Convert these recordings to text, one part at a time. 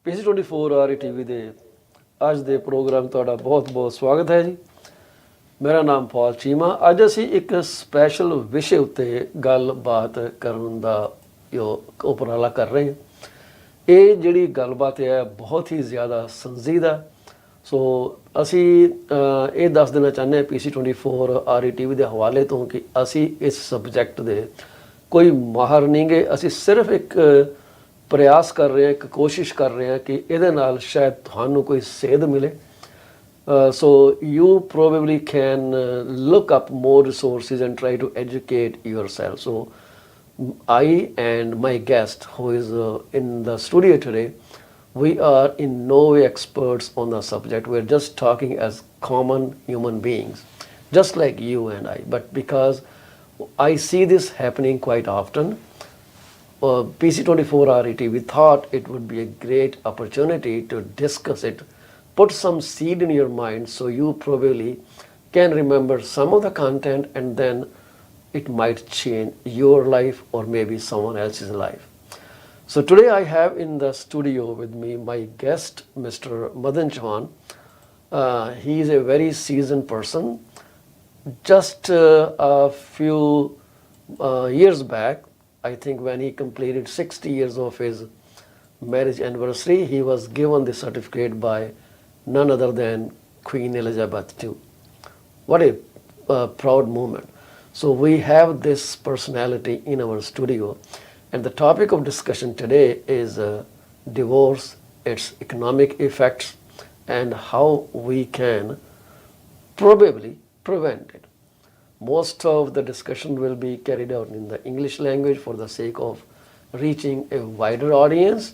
PC24 IPTV ਦੇ ਅੱਜ ਦੇ ਪ੍ਰੋਗਰਾਮ ਤੁਹਾਡਾ ਬਹੁਤ-ਬਹੁਤ ਸਵਾਗਤ ਹੈ ਜੀ। ਮੇਰਾ ਨਾਮ ਪਾਲ ਚੀਮਾ। ਅੱਜ ਅਸੀਂ ਇੱਕ ਸਪੈਸ਼ਲ ਵਿਸ਼ੇ ਉੱਤੇ ਗੱਲਬਾਤ ਕਰਨ ਦਾ ਉਪਰਾਲਾ ਕਰ ਰਹੇ ਹਾਂ। ਇਹ ਜਿਹੜੀ ਗੱਲਬਾਤ ਹੈ ਬਹੁਤ ਹੀ ਜ਼ਿਆਦਾ ਸੰਜੀਦਾ। ਸੋ ਅਸੀਂ ਇਹ ਦੱਸ ਦੇਣਾ ਚਾਹੁੰਦੇ ਹਾਂ PC24 IPTV ਦੇ ਹਵਾਲੇ ਤੋਂ ਕਿ ਅਸੀਂ ਇਸ ਸਬਜੈਕਟ ਦੇ ਕੋਈ ਮਾਹਰ ਨਹੀਂ ਗੇ। ਅਸੀਂ ਸਿਰਫ ਇੱਕ ਪ੍ਰयास कर रहे हैं, एक कोशिश कर रहे हैं कि ਇਹਦੇ ਨਾਲ ਸ਼ਾਇਦ ਤੁਹਾਨੂੰ ਕੋਈ ਸੇਧ ਮਿਲੇ। So you probably can look up more resources and try to educate yourself. So I and my guest who is in the studio today, we are in no way experts on the subject. We're just talking as common human beings, just like you and I. But because I see this happening quite often, PC24 IPTV thought it would be a great opportunity to discuss it, put some seed in your mind so you probably can remember some of the content, and then it might change your life or maybe someone else's life. So today I have in the studio with me my guest, Mr. Madan Chauhan. He is a very seasoned person. Just a few years back, I think when he completed 60 years of his marriage anniversary, he was given the certificate by none other than Queen Elizabeth II. What a proud moment. So we have this personality in our studio, and the topic of discussion today is divorce, its economic effects, and how we can probably prevent it. Most of the discussion will be carried out in the English language for the sake of reaching a wider audience.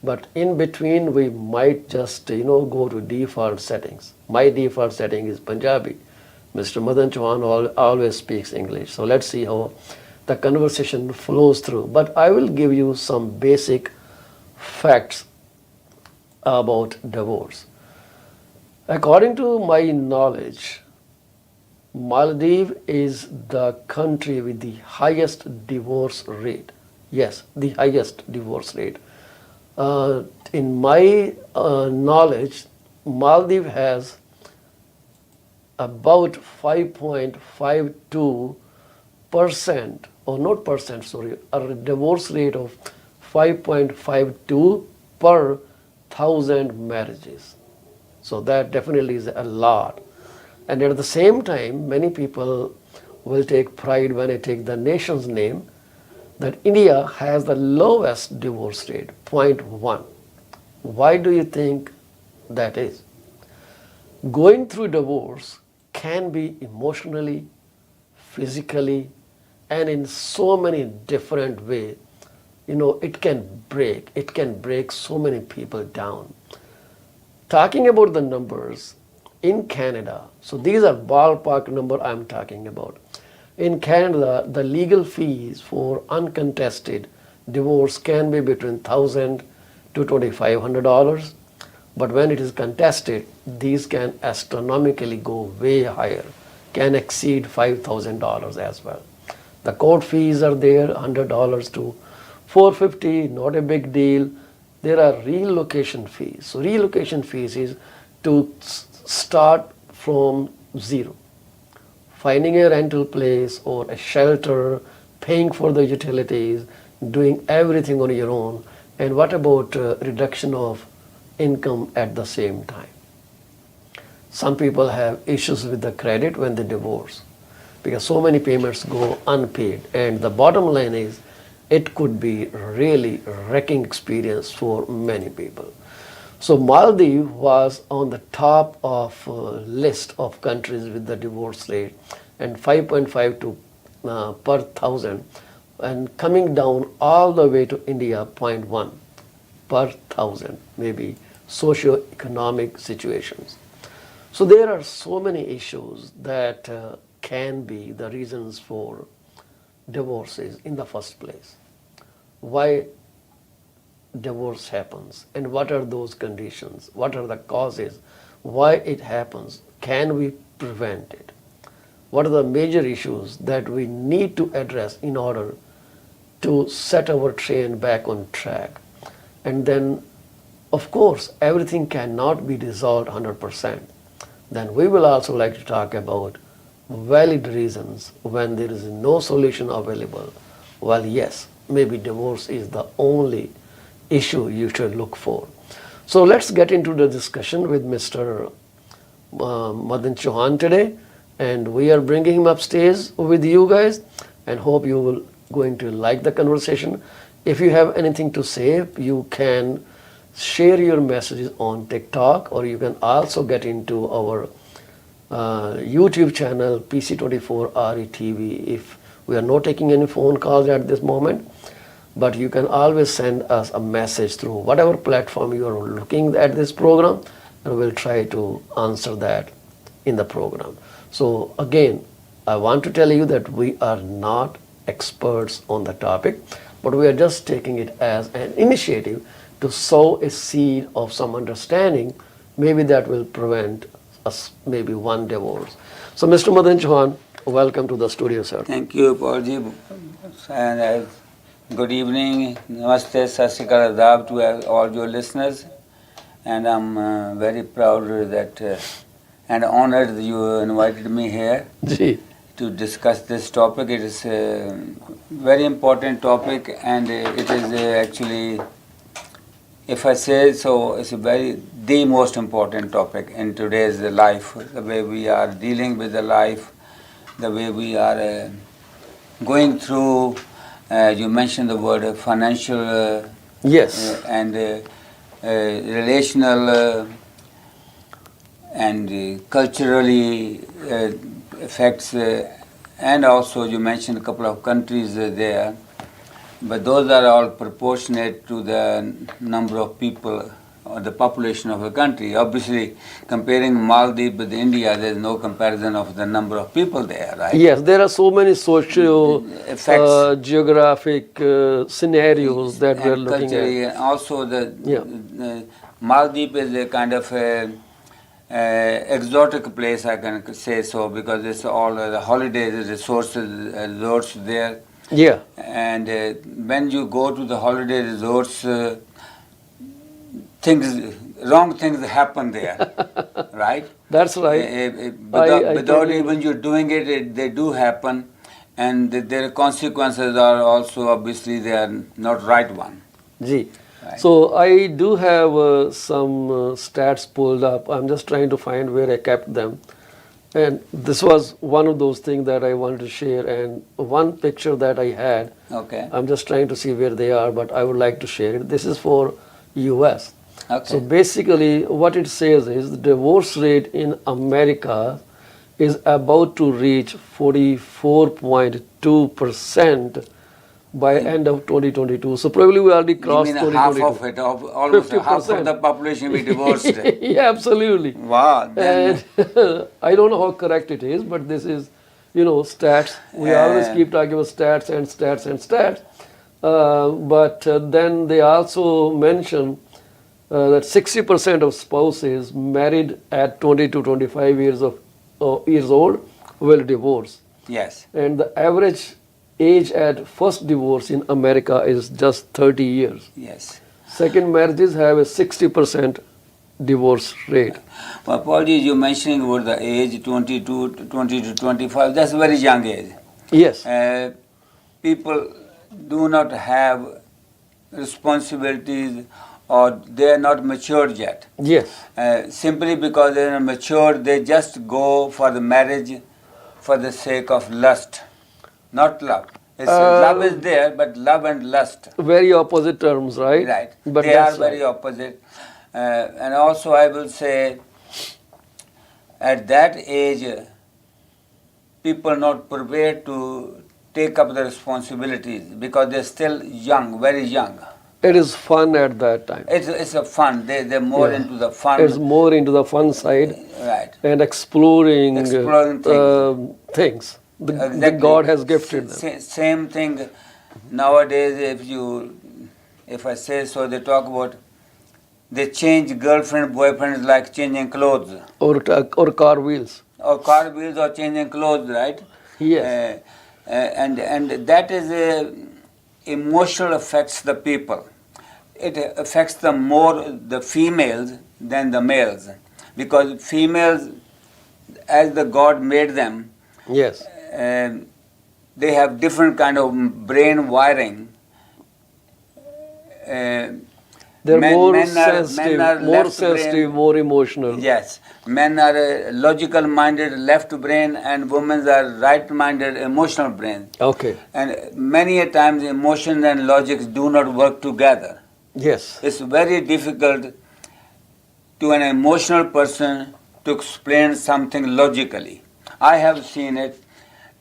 but in between we might just go to default settings. My default setting is Punjabi. Mr. Madan Chauhan always speaks English. So let's see how the conversation flows through. But I will give you some basic facts about divorce. According to my knowledge, Maldives is the country with the highest divorce rate. Yes, the highest divorce rate. In my knowledge, Maldives has about 5.52%, or not percent, sorry, a divorce rate of 5.52 per thousand marriages. So that definitely is a lot. And at the same time, many people will take pride when I take the nation's name that India has the lowest divorce rate, 0.1. Why do you think that is? Going through divorce can be emotionally, physically, and in so many different ways. It can break so many people down. Talking about the numbers, in Canada, so these are ballpark number I'm talking about. In Canada, the legal fees for uncontested divorce can be between $1,000 to $2,500, but when it is contested, these can astronomically go way higher, can exceed $5,000 as well. The court fees are there, $100 to $450, not a big deal. There are relocation fees. So relocation fees is to start from zero. Finding a rental place or a shelter, paying for the utilities, doing everything on your own. And what about reduction of income at the same time? Some people have issues with the credit when they divorce because so many payments go unpaid. And the bottom line is it could be really wrecking experience for many people. So Maldives was on the top of list of countries with the divorce rate, and 5.52 per thousand, and coming down all the way to India, 0.1 per thousand, maybe socio-economic situations. So there are so many issues that can be the reasons for divorces in the first place. Why divorce happens and what are those conditions? What are the causes? Why it happens? Can we prevent it? What are the major issues that we need to address in order to set our train back on track? And then, of course, everything cannot be resolved 100%. Then we will also like to talk about valid reasons when there is no solution available. Well, yes, maybe divorce is the only issue you should look for. So let's get into the discussion with Mr. Madan Chauhan today, and we are bringing him upstairs with you guys, and hope you will going to like the conversation. If you have anything to say, you can share your messages on TikTok, or you can also get into our YouTube channel PC24 RETV. If we are not taking any phone calls at this moment, but you can always send us a message through whatever platform you are looking at this program, and we'll try to answer that in the program. So again, I want to tell you that we are not experts on the topic, but we are just taking it as an initiative to sow a seed of some understanding. Maybe that will prevent us maybe one divorce. So Mr. Madan Chauhan, welcome to the studio, sir. Thank you, Paulji. And good evening, namaste, sat sri akal, adab to all your listeners. And I'm very proud that and honored that you invited me here to discuss this topic. It is a very important topic, and it is actually, if I say so, it's the most important topic in today's life. The way we are dealing with the life, the way we are going through. You mentioned the word financial, yes, and relational and culturally effects, and also you mentioned a couple of countries there. but those are all proportionate to the number of people or the population of the country. Obviously, comparing Maldives with India, there is no comparison of the number of people there, right? Yes, there are so many socio Effects. geographic scenarios that we are And looking culturally, at. and also Yeah. the Maldives is a kind of exotic place, I can say so, because it's all the holidays, resources, resorts there. Yeah, And when you go to the holiday resorts, wrong things happen there, right? that's right. I Without totally even you doing it, they do happen, and their consequences are also obviously they are not right one. Gee. Right. So I do have some stats pulled up. I'm just trying to find where I kept them. And this was one of those things that I wanted to share. And one picture that I had, Okay. I'm just trying to see where they are, but I would like to share it. This is for US. Okay. So basically what it says is the divorce rate in America is about to reach 44.2% by end of 2022. So probably we already You crossed mean half 2022. of it, almost half 50%. of the population we divorced. Yeah, absolutely. Wow. Then, And I don't know how correct it is, but this is, stats. We always keep talking about stats and stats and stats. But then they also mention that 60% of spouses married at 20 to 25 years old will divorce. yes. And the average age at first divorce in America is just 30 years. Yes. Second marriages have a 60% divorce rate. Well, Paulji, you mentioning about the age 20 to 25, that's a very young age. Yes. People do not have responsibilities or they are not matured yet. Yes. Simply because they are mature, they just go for the marriage for the sake of lust, not love. Love is there, but love and lust. Very opposite terms, right? Right. But They are that's very right. opposite. And also I will say, at that age, people not prepared to take up the responsibilities because they're still young, very young. It is fun at that time. It's a fun. They're more Yeah. into the fun. It's more into the fun side Right. and exploring, Exploring things that Exactly. God has gifted them. Same thing nowadays. If I say so, they talk about they change girlfriend, boyfriends like changing clothes, Or car wheels. or car wheels, or changing clothes, right? Yes. And that is emotional affects the people. It affects the females than the males, because females, as the God made them, Yes. they have different kind of brain wiring. They're more men sensitive, are more left brain. sensitive, more emotional. Yes, men are logical minded left brain, and women are right minded emotional brain. Okay. And many a times emotion and logic do not work together. Yes. It's very difficult to an emotional person to explain something logically. I have seen it.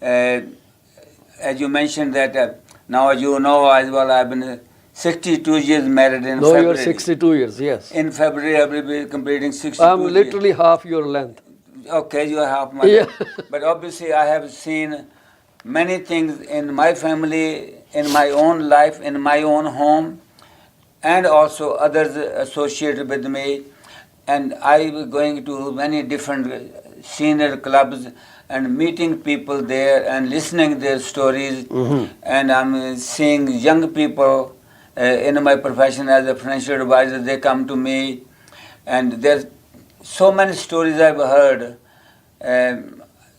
As you mentioned that now you know as well, I've been 62 years married in No, February. you're 62 years, yes. In February, I will be completing 62 I'm years. literally half your length. Okay, you are half my Yeah. But obviously, I have seen many things in my family, in my own life, in my own home, and also others associated with me. And I was going to many different senior clubs and meeting people there and listening their stories. And I'm seeing young people in my profession as a financial advisor. They come to me, and there's so many stories I've heard.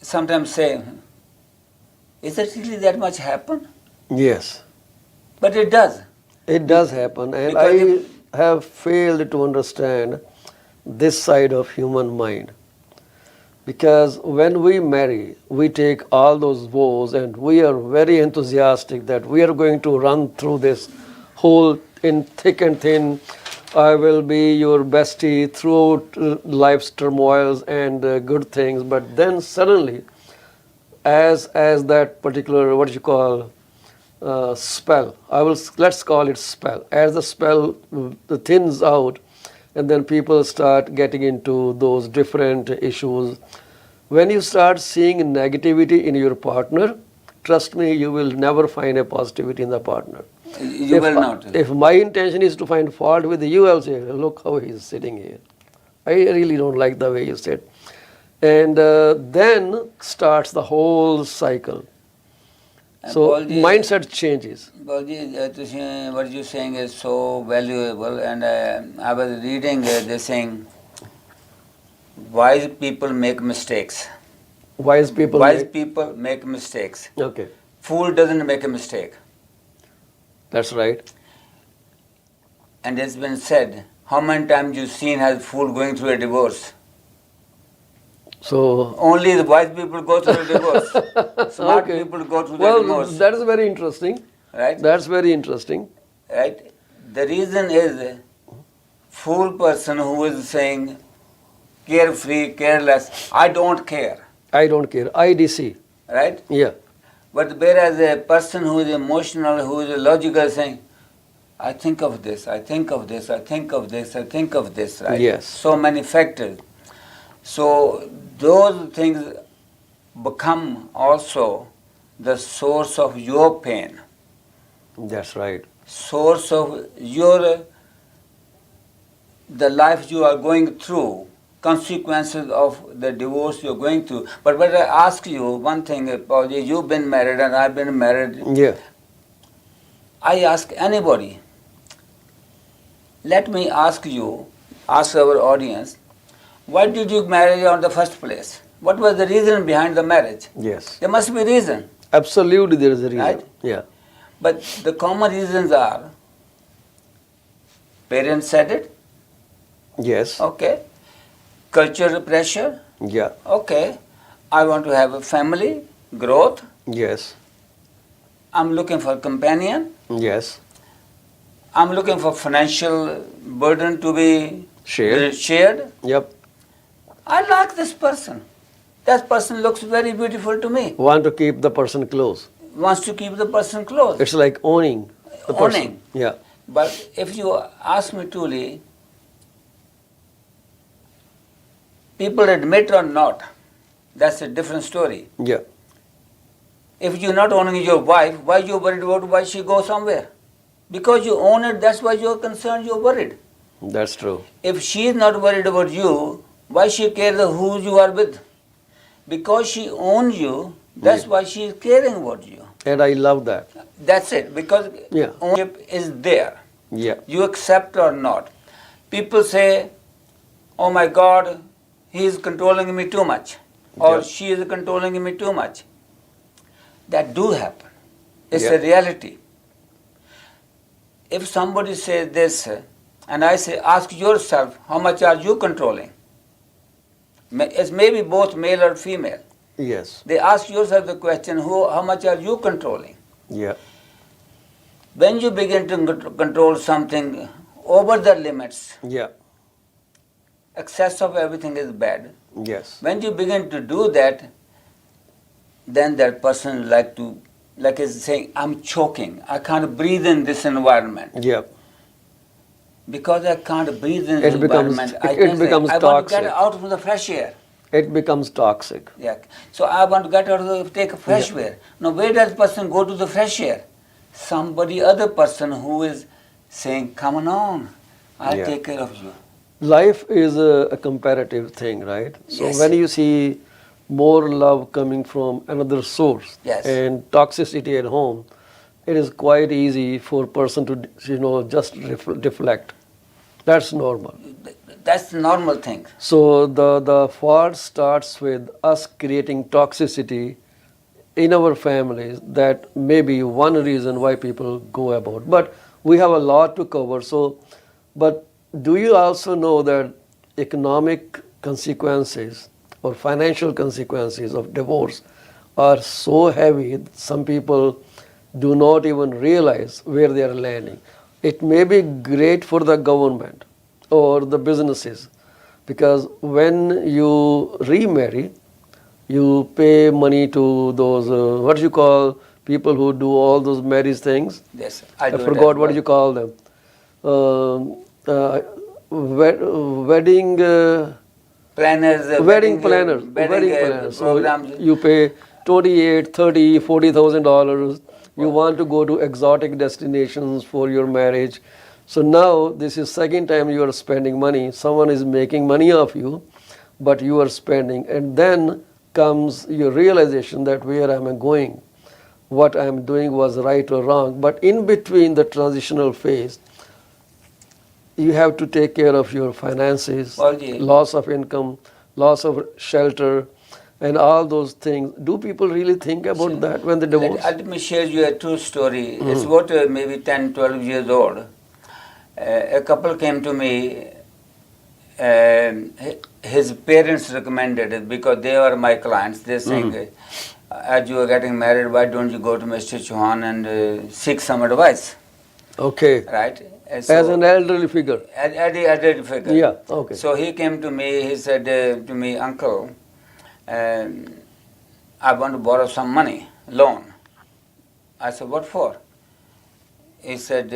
Sometimes say, is it really that much happen? Yes. But it does. It does happen, and Because I have failed to understand this side of human mind. Because when we marry, we take all those vows and we are very enthusiastic that we are going to run through this whole in thick and thin. I will be your bestie throughout life's turmoils and good things. But then suddenly, as that particular, what you call, spell. Let's call it spell. As the spell thins out, and then people start getting into those different issues. When you start seeing negativity in your partner, trust me, you will never find a positivity in the partner. You will not. If my intention is to find fault with you, I'll say, look how he's sitting here. I really don't like the way you sit. And then starts the whole cycle. So mindset changes. What you're saying is so valuable, and I was reading this saying, wise people make mistakes. Wise people make mistakes. Okay. Fool doesn't make a mistake. That's right. And it's been said, how many times you've seen a fool going through a divorce? So only the wise people go through a divorce. Smart people go through the divorce. Well, that is very interesting. Right? That's very interesting. Right? The reason is, fool person who is saying, carefree, careless, I don't care. I don't care. IDC. Right? Yeah. But whereas a person who is emotional, who is logical, saying, I think of this, I think of this, I think of this, I think of this, right? Yes. So many factors. So those things become also the source of your pain. That's right. Source of the life you are going through, consequences of the divorce you're going through. But when I ask you one thing, Pauli, you've been married and I've been married. Yeah. I ask anybody, let me ask you, ask our audience, why did you marry in the first place? What was the reason behind the marriage? Yes. There must be a reason. Absolutely there is a reason. Right? Yeah. But the common reasons are, parents said it. Yes. Okay. Cultural pressure. Yeah. Okay. I want to have a family, growth. Yes. I'm looking for a companion. Yes. I'm looking for financial burden to be shared. Yep. I like this person. That person looks very beautiful to me. Want to keep the person close. Wants to keep the person close. It's like owning the person. Owning. Yeah. But if you ask me truly, people admit or not, that's a different story. Yeah. If you're not owning your wife, why you worried about why she goes somewhere? Because you own it, that's why you're concerned, you're worried. That's true. If she is not worried about you, why she cares who you are with? Because she owns you, that's why she is caring about you. And I love that. That's it, because ownership is there. Yeah. You accept or not. People say, oh my God, he is controlling me too much. Or she is controlling me too much. That do happen. It's a reality. If somebody says this, and I say, ask yourself, how much are you controlling? It's maybe both male or female. Yes. They ask yourself the question, how much are you controlling? Yeah. When you begin to control something over the limits, Yeah. excess of everything is bad. Yes. When you begin to do that, then that person like is saying, I'm choking. I can't breathe in this environment. Yeah. Because I can't breathe in this environment, I want to get out of the fresh air. It becomes toxic. Yeah. So I want to get out of take a fresh air. Now where does the person go to the fresh air? Other person who is saying, come on, I'll take care of you. Life is a comparative thing, right? So when you see more love coming from another source and toxicity at home, it is quite easy for a person to, just deflect. That's normal. That's the normal thing. So the fault starts with us creating toxicity in our families. That may be one reason why people go about. But we have a lot to cover. So, but do you also know that economic consequences or financial consequences of divorce are so heavy, some people do not even realize where they are landing. It may be great for the government or the businesses, because when you remarry, you pay money to those, what you call, people who do all those marriage things. Yes, I do it forgot as what well. you call them. Wedding. Planners, Wedding planners, wedding planners. So programs. you pay 28, 30, $40,000. You want to go to exotic destinations for your marriage. So now this is second time you are spending money. Someone is making money off you, but you are spending. And then comes your realization that where am I going? What I am doing was right or wrong. But in between the transitional phase, you have to take care of your finances, Well, yeah. loss of income, loss of shelter, and all those things. Do people really think about that when they divorce? Let me share you a true story. It's about maybe 10, 12 years old. A couple came to me. His parents recommended it because they are my clients. They're saying, as you are getting married, why don't you go to Mr. Chauhan and seek some advice? Okay. Right? As an elderly figure. Elderly figure. Yeah, okay. So he came to me, he said to me, Uncle, I want to borrow some money, loan. I said, what for? He said,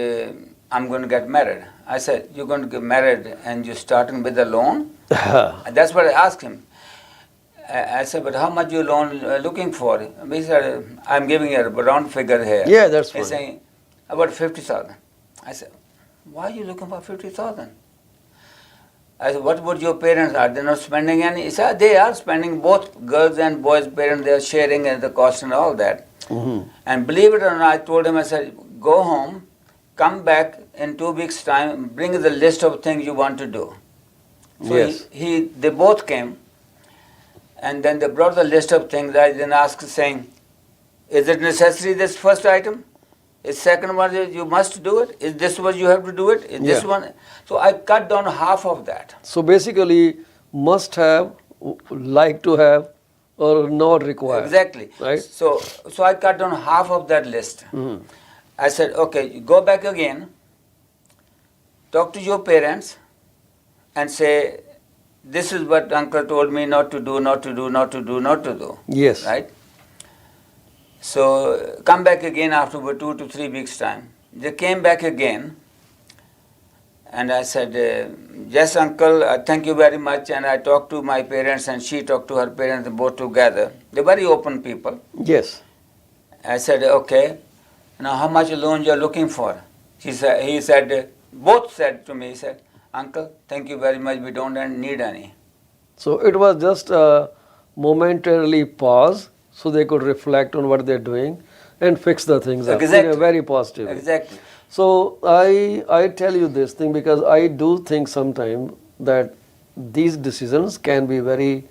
I'm going to get married. I said, you're going to get married and you're starting with a loan? And that's what I asked him. I said, but how much you loan looking for? He said, I'm giving you a round figure here. Yeah, that's fine. He's saying, about 50,000. I said, why are you looking for 50,000? I said, what would your parents, are they not spending any? He said, they are spending, both girls and boys' parents, they are sharing the cost and all that. And believe it or not, I told him, I said, go home, come back in 2 weeks' time, bring the list of things you want to do. So Yes. they both came, and then they brought the list of things. I then asked, saying, is it necessary, this first item? Is second one, you must do it? Is this one you have to do it? Is this Yeah. one? So I cut down half of that. So basically, must have, like to have, or not required. Exactly. Right? So I cut down half of that list. I said, okay, you go back again, talk to your parents, and say, this is what uncle told me not to do, not to do, not to do, not to do. Yes. Right? So come back again after 2 to 3 weeks' time. They came back again, and I said, yes, uncle, thank you very much. And I talked to my parents, and she talked to her parents, both together. They're very open people. Yes. I said, okay, now how much loan you're looking for? He said, both said to me, he said, uncle, thank you very much, we don't need any. So it was just a momentarily pause so they could reflect on what they're doing and fix the things up in Exactly. a very positive way. Exactly. So I tell you this thing because I do think sometimes that these decisions can be very,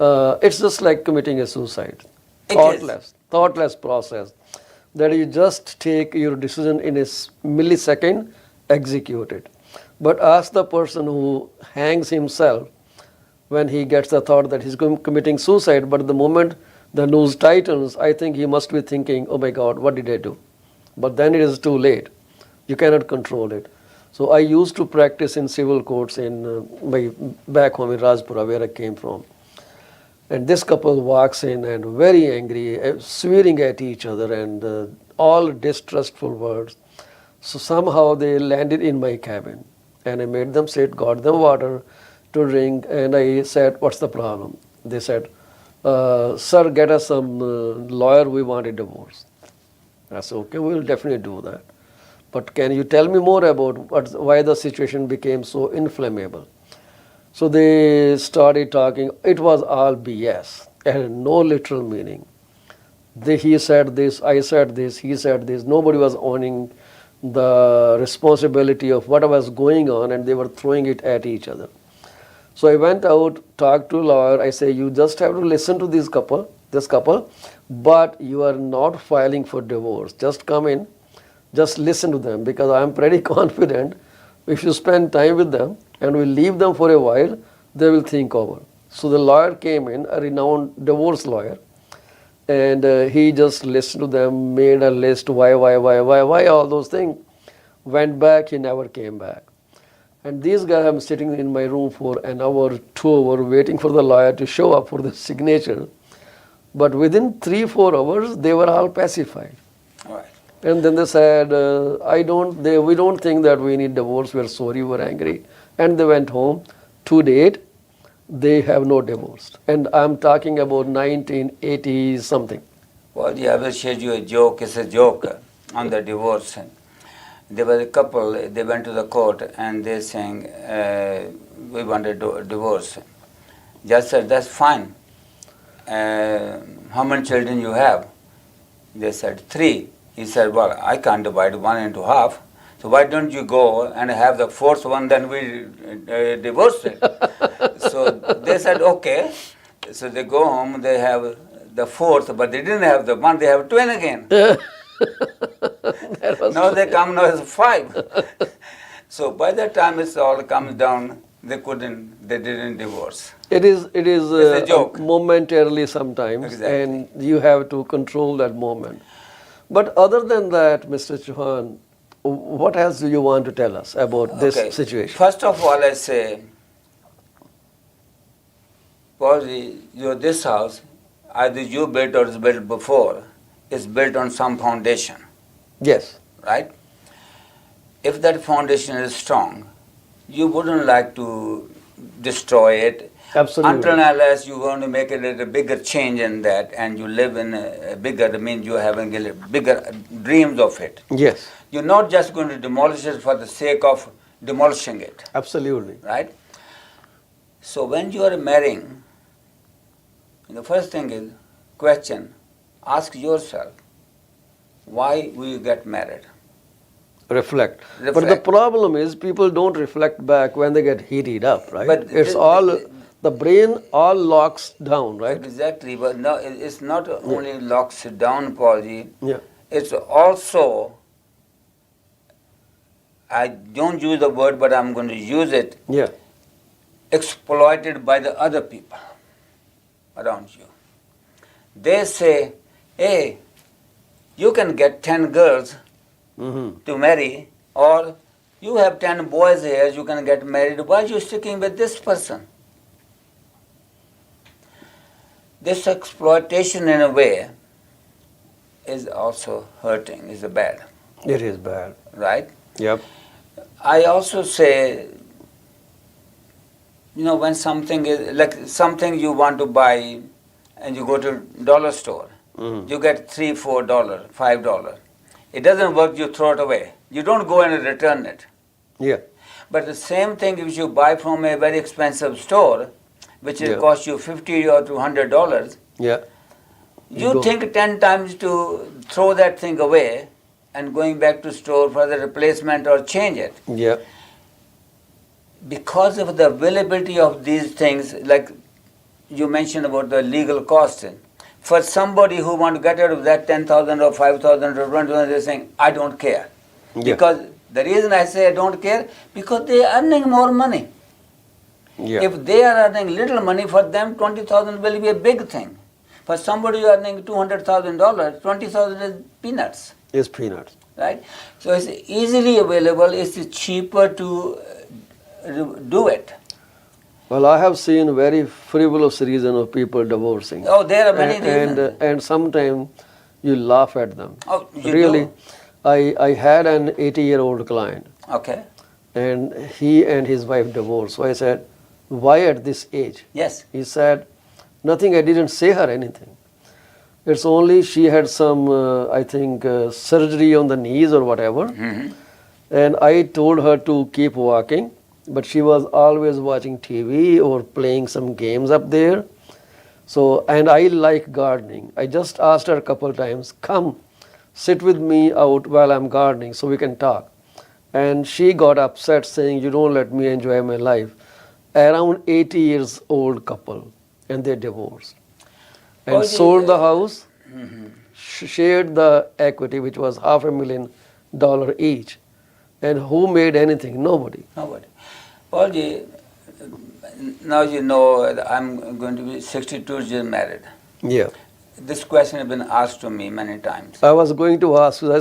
it's just like committing a suicide. It is. Thoughtless process. That you just take your decision in a millisecond, execute it. But ask the person who hangs himself when he gets the thought that he's committing suicide, but the moment the news tightens, I think he must be thinking, oh my God, what did I do? But then it is too late. You cannot control it. So I used to practice in civil courts in my back home in Rajpura, where I came from. And this couple walks in and very angry, swearing at each other and all distrustful words. So somehow they landed in my cabin. And I made them sit, got them water to drink, and I said, what's the problem? They said, sir, get us some lawyer, we want a divorce. I said, okay, we will definitely do that. But can you tell me more about why the situation became so inflammable? So they started talking. It was all BS. It had no literal meaning. He said this, I said this, he said this. Nobody was owning the responsibility of what was going on, and they were throwing it at each other. So I went out, talked to a lawyer. I say, you just have to listen to this couple, but you are not filing for divorce. Just come in, just listen to them, because I am pretty confident if you spend time with them and we leave them for a while, they will think over. So the lawyer came in, a renowned divorce lawyer, and he just listened to them, made a list, why, all those things. Went back, he never came back. And these guys, I'm sitting in my room for an hour, 2 hours, waiting for the lawyer to show up for the signature. But within 3-4 hours, they were all pacified. Right. And then they said, we don't think that we need divorce. We're sorry, we're angry. And they went home. To date, they have no divorce. And I'm talking about 1980s something. Well, I will share you a joke. It's a joke on the divorce. There was a couple, they went to the court and they saying, we want a divorce. Judge said, that's fine. How many children you have? They said, 3. He said, well, I can't divide 1 into half. So why don't you go and have the 4th one, then we divorce it. So they said, okay. So they go home, they have the 4th, but they didn't have the 1, they have twin again. Now they come, now it's 5. So by the time it all comes down, they didn't divorce. It is It's a joke. Momentarily sometimes, Exactly. and you have to control that moment. But other than that, Mr. Chauhan, what else do you want to tell us about this Okay. situation? First of all, I say, this house, either you built or it's built before, is built on some foundation, Yes. right? If that foundation is strong, you wouldn't like to destroy it. Absolutely. Until and unless you're going to make a bigger change in that and you live in a bigger, I mean you're having a bigger dreams of it. Yes. You're not just going to demolish it for the sake of demolishing it, Absolutely. right? So when you are marrying, the first thing is question, ask yourself, why will you get married? Reflect. But the Reflect. problem is people don't reflect back when they get heated up, right? But It's the brain all locks down, right? Exactly, but no, it's not only locks it down, Paulji. Yeah. It's also, I don't use the word, but I'm going to use it, Yeah. exploited by the other people around you. They say, hey, you can get 10 girls Mm-hmm. to marry, or you have 10 boys here, you can get married. Why are you sticking with this person? This exploitation in a way is also hurting, is bad, It is bad. right? Yep. I also say, when something is, like something you want to buy and you go to dollar store, Mhm. you get $3, $4, $5. It doesn't work, you throw it away. You don't go and return it. Yeah. But the same thing if you buy from a very expensive store, which will Yeah. cost you $50 or $200, Yeah. you go- think 10 times to throw that thing away and going back to store for the replacement or change it. Yeah. Because of the availability of these things, like you mentioned about the legal cost, for somebody who want to get out of that 10,000 or 5,000 or 20,000, they're saying, I don't care. Yeah. Because the reason I say I don't care, because they are earning more money. Yeah. If they are earning little money, for them 20,000 will be a big thing. For somebody earning $200,000, 20,000 is peanuts, It's peanuts. right? So it's easily available, it's cheaper to do it. Well, I have seen very frivolous reason of people divorcing. Oh, there are many reasons. And sometimes you laugh at them. Oh, you Really, do? I had an 80-year-old client, Okay, and he and his wife divorced. So I said, why at this age? yes. He said, nothing, I didn't say her anything. It's only she had some, I think, surgery on the knees or whatever. Mhm. And I told her to keep walking, but she was always watching TV or playing some games up there. So, and I like gardening. I just asked her a couple times, come sit with me out while I'm gardening so we can talk. And she got upset saying, you don't let me enjoy my life. Around 80 years old couple, and they divorced. And Oh, sold the house, Mhm. shared the equity, which was $500,000 each. And who made anything? Nobody. Nobody. Paulji, now you know I'm going to be 62 years married. Yeah. This question has been asked to me many times. I was going to ask you,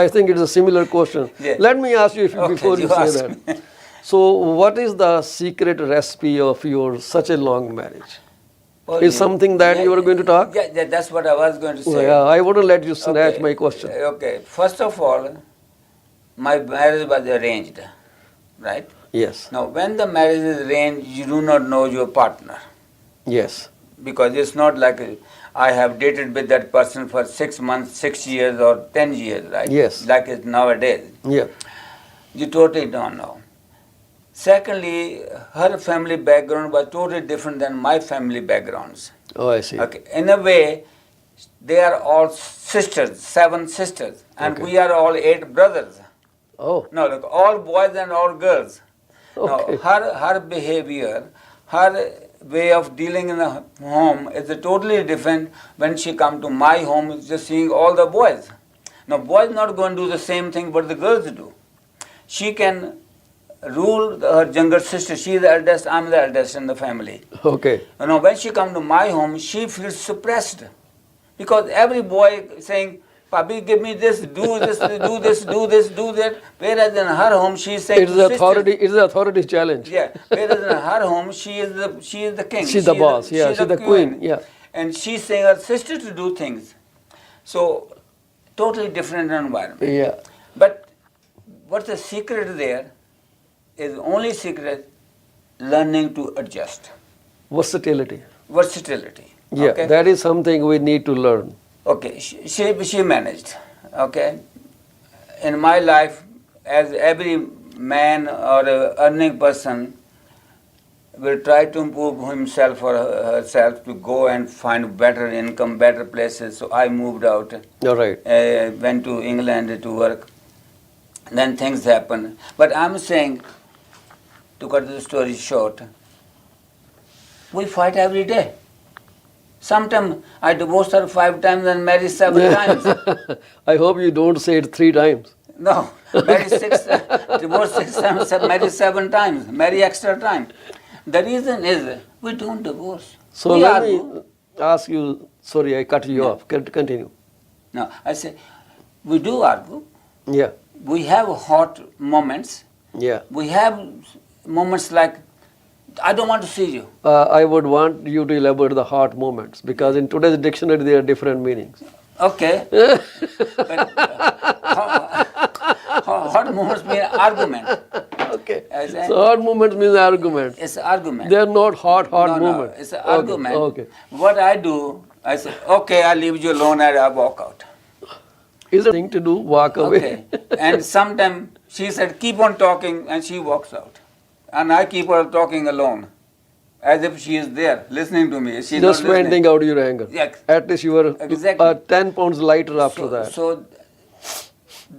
I think it's a similar question. Yeah. Let me ask you Okay, before you you say ask that. me. So, what is the secret recipe of your such a long marriage? Oh, is something that you were going to talk? Yeah, that's what I was going to say. Yeah, I wouldn't let you snatch Okay. my question. Okay. First of all, my marriage was arranged, right? Yes, Now, when the marriage is arranged, you do not know your partner, yes, because it's not like I have dated with that person for 6 months, 6 years, or 10 years, right? Yes. Like it's nowadays. yeah, You totally don't know. Secondly, her family background was totally different than my family backgrounds. oh, I see. Okay. In a way, they are all sisters, 7 sisters, and Okay. we are all 8 brothers. Oh, No, look, all boys and all girls. okay. Now, her behavior, her way of dealing in the home is totally different when she come to my home, just seeing all the boys. Now, boys not going to do the same thing what the girls do. She can rule her younger sister. She is the eldest, I'm the eldest in the family. Okay. When she come to my home, she feels suppressed. Because every boy saying, Papi, give me this, do this, do this, do this, do that. Whereas in her home, she is saying It's to the sisters- authority. It's the authority challenge. Yeah. Whereas in her home, she is the king. She's the boss. Yeah, she's the queen. Yeah. And she's saying her sister to do things. So, totally different environment. Yeah. But what's the secret there is only secret learning to adjust. Versatility. Versatility. Yeah, Okay? that is something we need to learn. Okay, she managed. Okay, in my life, as every man or a earning person will try to improve himself or herself to go and find better income, better places. So I moved out, All right. went to England to work. Then things happen. But I'm saying, to cut the story short, we fight every day. Sometimes I divorced her 5 times and married 7 times. I hope you don't say it 3 times. No, married 6, divorced 6 times, married 7 times, marry extra time. The reason is we don't divorce. So we let argue. me ask you. Sorry, I cut you off. Continue. No, I say we do argue. Yeah. We have hot moments. Yeah. We have moments like, I don't want to see you. I would want you to elaborate the hot moments because in today's dictionary there are different meanings. Okay. But, hot moments mean argument. Okay. I say, So hot moments means argument. it's argument. They are not hot No, moments. it's an Okay, argument. Okay. What I do, I say, okay, I leave you alone and I walk out. Is a thing to do, walk away. Okay. And sometimes she said, keep on talking, and she walks out. And I keep her talking alone, as if she is there, listening to me. She's Just not listening. venting out your anger. Yeah. At least you were Exactly. 10 pounds lighter after that. So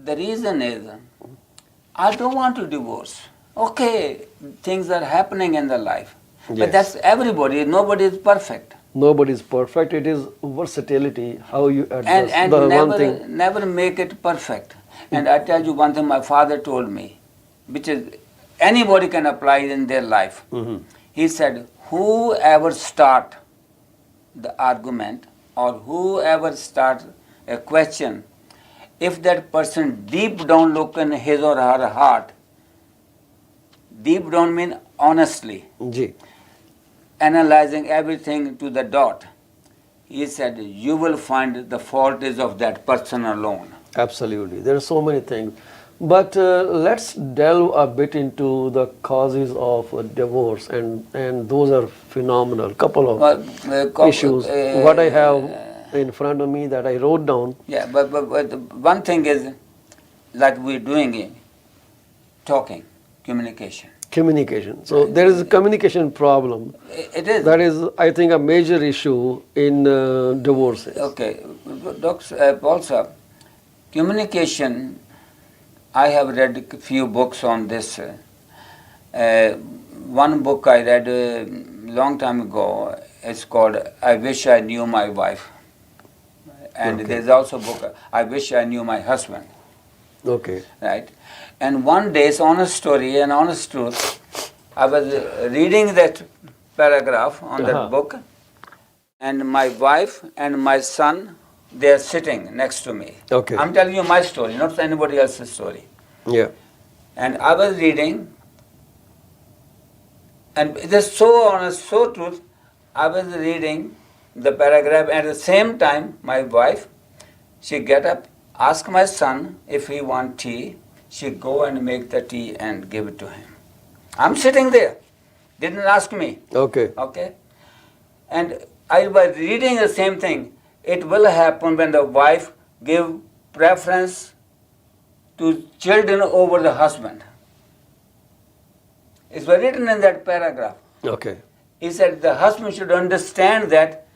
the reason is, I don't want to divorce. Okay, things are happening in the life. Yes. But that's everybody, nobody is perfect. Nobody is perfect. It is versatility, how you adjust. And the one thing. never make it perfect. And I tell you one thing my father told me, which is anybody can apply in their life. Mhm. He said, whoever start the argument or whoever start a question, if that person deep down look in his or her heart, deep down mean honestly, Ji. analyzing everything to the dot, he said, you will find the fault is of that person alone. Absolutely. There are so many things. But let's delve a bit into the causes of divorce, and those are phenomenal. Couple of issues. What I have in front of me that I wrote down. Yeah, but one thing is, like we're doing it, talking, communication. Communication. So there is a communication problem. It is. That is, I think, a major issue in divorces. Okay, Dr. Paul Sahab, communication, I have read a few books on this. One book I read a long time ago, it's called I Wish I Knew My Wife. And Okay. there's also a book, I Wish I Knew My Husband. Okay. Right? And one day, it's honest story and honest truth, I was reading that paragraph on that book, and my wife and my son, they are sitting next to me. Okay. I'm telling you my story, not anybody else's story. Yeah. And I was reading, and it is so honest, so truth. I was reading the paragraph, and at the same time, my wife, she get up, ask my son if he want tea. She go and make the tea and give it to him. I'm sitting there, didn't ask me. Okay. Okay, and I was reading the same thing. It will happen when the wife give preference to children over the husband. It's written in that paragraph. Okay. He said the husband should understand that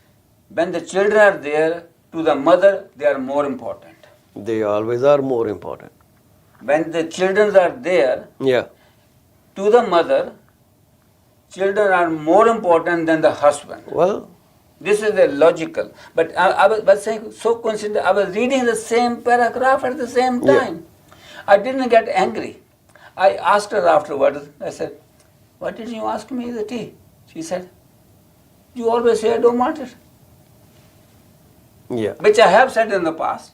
when the children are there, to the mother, they are more important. They always are more important. When the children are there, Yeah. to the mother, children are more important than the husband. Well, This is the logical. But I was saying, so coincident, I was reading the same paragraph at the same Yeah. time. I didn't get angry. I asked her afterwards, I said, why didn't you ask me the tea? She said, you always say I don't want it. yeah. Which I have said in the past.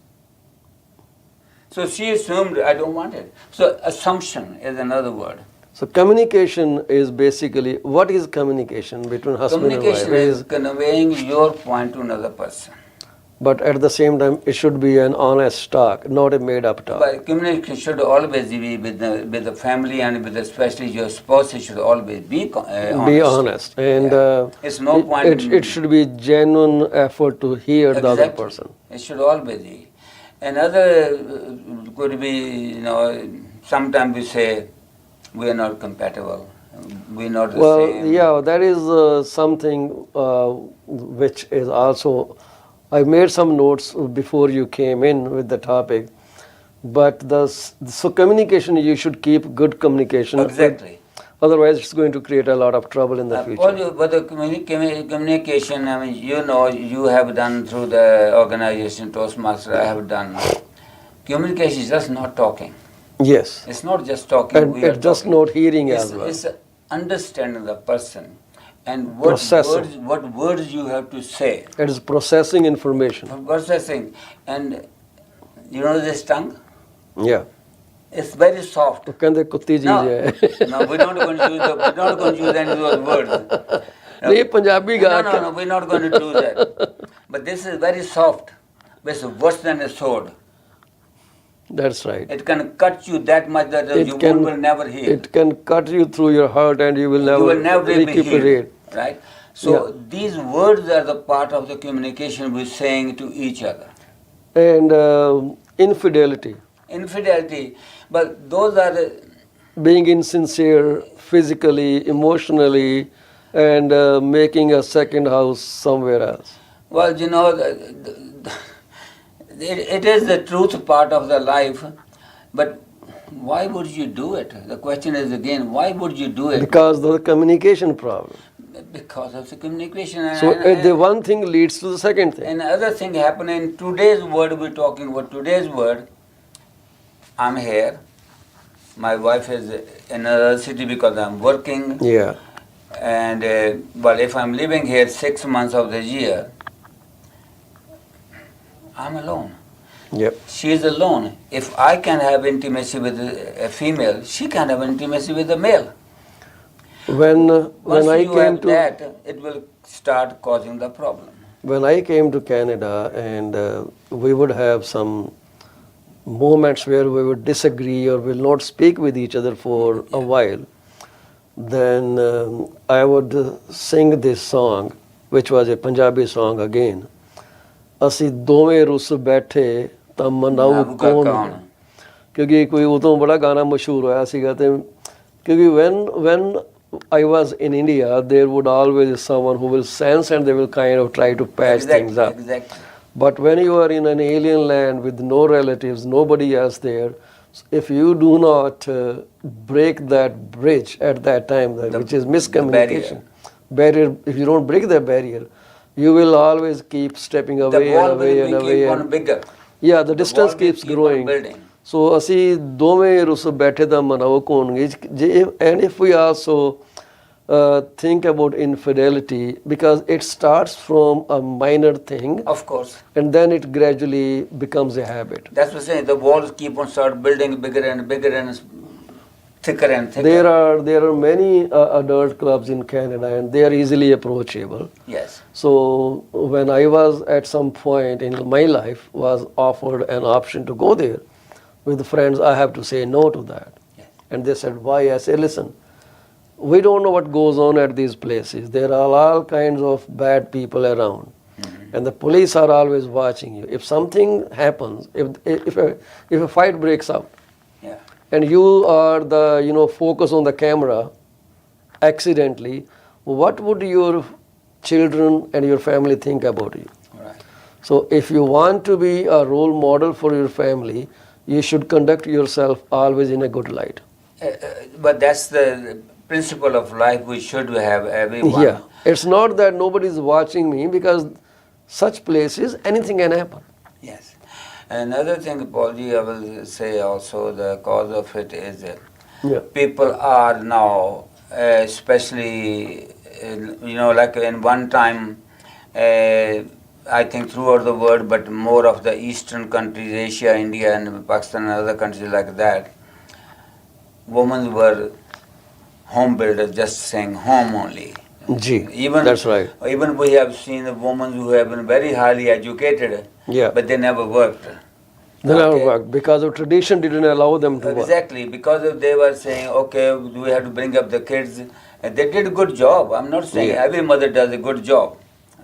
So she assumed I don't want it. So assumption is another word. So communication is basically, what is communication between husband and wife? Communication is conveying your point to another person. But at the same time, it should be an honest talk, not a made-up talk. But communication should always be with the family, and with especially your spouse. It should always be honest. Be honest, and It's no point. it should be genuine effort to hear the other Exactly. person. It should always be. Another could be, sometimes we say we are not compatible. We're not the Well, same. yeah, that is something which is also, I made some notes before you came in with the topic, but so communication, you should keep good communication. Exactly. Otherwise, it's going to create a lot of trouble in the future. But the communication, you have done through the organization Toastmaster, I have done. Communication is just not talking. Yes. It's not just talking. And we are it's just talking. not hearing as well. It's understanding the person and Processing. what words you have to say. It is processing information. Processing. And this tongue? Yeah. It's very soft. ਉਹ ਕਹਿੰਦੇ ਕੁੱਤੀ ਚੀਜ਼ ਹੈ No, we're not going to use any of those words. ਨਹੀਂ ਪੰਜਾਬੀ ਗਾ No, we're not going to do that. But this is very soft. It's worse than a sword. That's right. It can cut you that much that It you can- will never heal. It can cut you through your heart and you will You will never be recuperate. healed. Right? So Yeah. these words are the part of the communication we're saying to each other. And infidelity, Infidelity. But those are the being insincere physically, emotionally, and making a second house somewhere else. Well, it is the truth part of the life, but why would you do it? The question is again, why would you do it? Because of the communication problem. Because of the communication. So the one thing leads to the second thing. Another thing happened in today's world, we're talking about today's world. I'm here. My wife is in another city because I'm working. Yeah. And but if I'm living here 6 months of the year, I'm alone. Yep. She is alone. If I can have intimacy with a female, she can have intimacy with a male. When Once I you came have to that, it will start causing the problem. when I came to Canada, and we would have some moments where we would disagree or will not speak with each other for a while, then I would sing this song, which was a Punjabi song again. ਅਸੀਂ ਦੋਵੇਂ ਰੁੱਸ ਬੈਠੇ ਤਾਂ ਮਨਾਊ ਕੌਣ ਕਿਉਂਕਿ ਕੋਈ ਉਦੋਂ ਬੜਾ ਗਾਣਾ ਮਸ਼ਹੂਰ ਹੋਇਆ ਸੀਗਾ ਤੇ ਕਿਉਂਕਿ when I was in India, there would always be someone who will sense and they will kind of try to patch things up. Exactly. But when you are in an alien land with no relatives, nobody else there, if you do not break that bridge at that time, which is miscommunication, barrier, if you don't break the barrier, you will always keep stepping away The wall and away and will away. keep on bigger. Yeah, the distance wall will keeps keep on growing. building. So ਅਸੀਂ ਦੋਵੇਂ ਰੁੱਸ ਬੈਠੇ ਤਾਂ ਮਨਾਓ ਕੌਣ and if we also think about infidelity, because it starts from a minor thing Of course. and then it gradually becomes a habit. That's what I'm saying. The walls keep on start building bigger and bigger, and thicker and thicker. There are many adult clubs in Canada, and they are easily approachable. Yes. So when I was at some point in my life was offered an option to go there with friends, I have to say no to that. Yes. And they said, why? I said, listen, we don't know what goes on at these places. There are all kinds of bad people around. And the police are always watching you. If something happens, if a fight breaks out, Yeah. and you are the focus on the camera accidentally, what would your children and your family think about you? Right. So if you want to be a role model for your family, you should conduct yourself always in a good light. But that's the principle of life we should have, everyone. Yeah, it's not that nobody is watching me, because such places anything can happen. Yes. Another thing, Paulji, I will say also, the cause of it is Yeah. people are now, especially, like in one time, I think throughout the world, but more of the eastern countries, Asia, India, and Pakistan, and other countries like that, women were home builders, just saying home only. Gee, that's right. Even we have seen women who have been very highly educated, Yeah. but they never worked. They never Okay. worked because of tradition didn't allow them to work. Exactly, because they were saying, okay, we have to bring up the kids. And they did a good job. I'm not saying Yeah. every mother does a good job,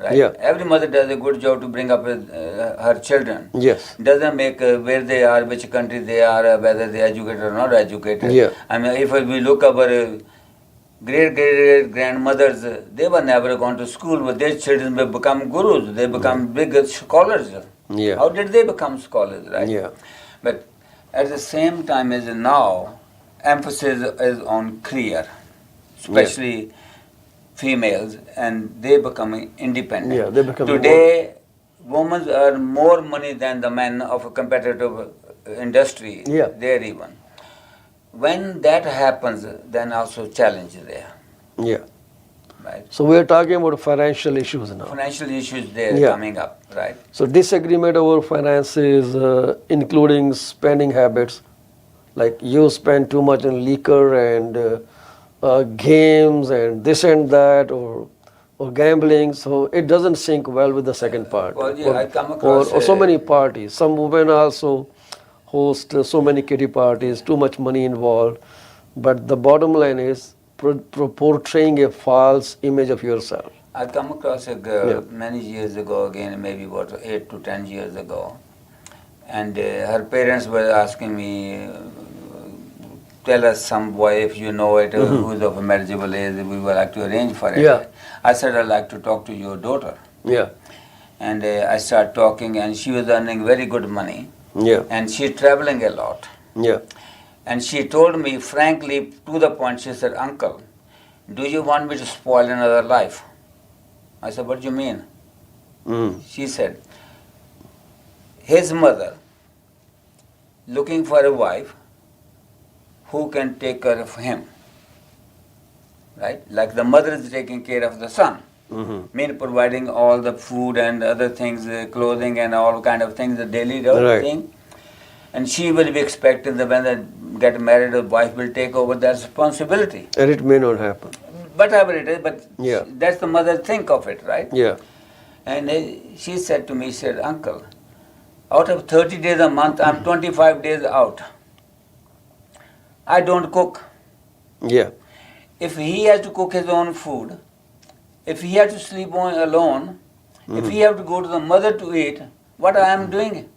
right? Yeah. Every mother does a good job to bring up her children. Yes. Doesn't make where they are, which country they are, whether they are educated or not educated. Yeah. I mean, if we look our great grandmothers, they were never gone to school, but their children will become gurus. They become big scholars. Yeah. How did they become scholars, right? Yeah. But at the same time as now, emphasis is on career, especially females, and they becoming independent. Yeah, they become Today, women earn more money than the men of a competitive industry. Yeah. There even. When that happens, then also challenge there, Yeah. right? So we are talking about financial issues now. Financial issues there Yeah. coming up, right? So disagreement over finances, including spending habits, like you spend too much on liquor and games and this and that, or gambling. So it doesn't sync well with the second part. Well, yeah, I come across or so many parties. Some women also host so many kiddie parties, too much money involved. But the bottom line is portraying a false image of yourself. I come across a girl Yeah. many years ago, again maybe about 8 to 10 years ago, and her parents were asking me, tell us some boy if you know it, who's of a marriageable age, we would like to arrange for it. Yeah. I said, I'd like to talk to your daughter. Yeah. And I started talking, and she was earning very good money, Yeah. and she's traveling a lot. Yeah. And she told me frankly, to the point, she said, Uncle, do you want me to spoil another life? I said, what do you mean? Mm. She said, his mother looking for a wife who can take care of him. Right? Like the mother is taking care of the son. Mm-hmm. Mean providing all the food and other things, clothing and all kind of things, the daily Right. thing. And she will be expecting that when they get married, the wife will take over that responsibility. And it may not happen. Whatever it is, but Yeah. that's the mother think of it, right? Yeah. And she said to me, she said, Uncle, out of 30 days a month, I'm 25 days out. I don't cook. Yeah. If he has to cook his own food, if he has to sleep alone, if he has to go to the mother to eat, what I am doing?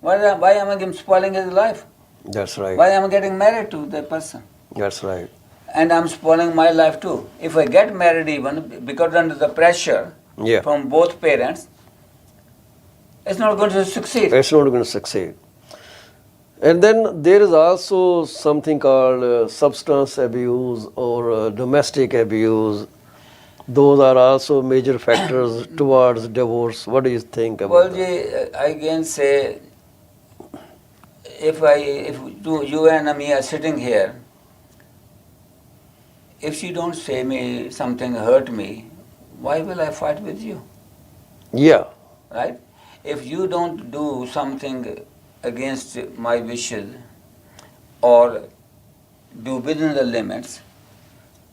Why am I spoiling his life? That's right. Why am I getting married to that person? That's right. And I'm spoiling my life too. If I get married even, because under the pressure Yeah. from both parents, it's not going to succeed. It's not going to succeed. And then there is also something called substance abuse or domestic abuse. Those are also major factors towards divorce. What do you think about Well, that? I again say, if you and me are sitting here, if you don't say me something hurt me, why will I fight with you? Yeah. Right? If you don't do something against my wishes, or do within the limits,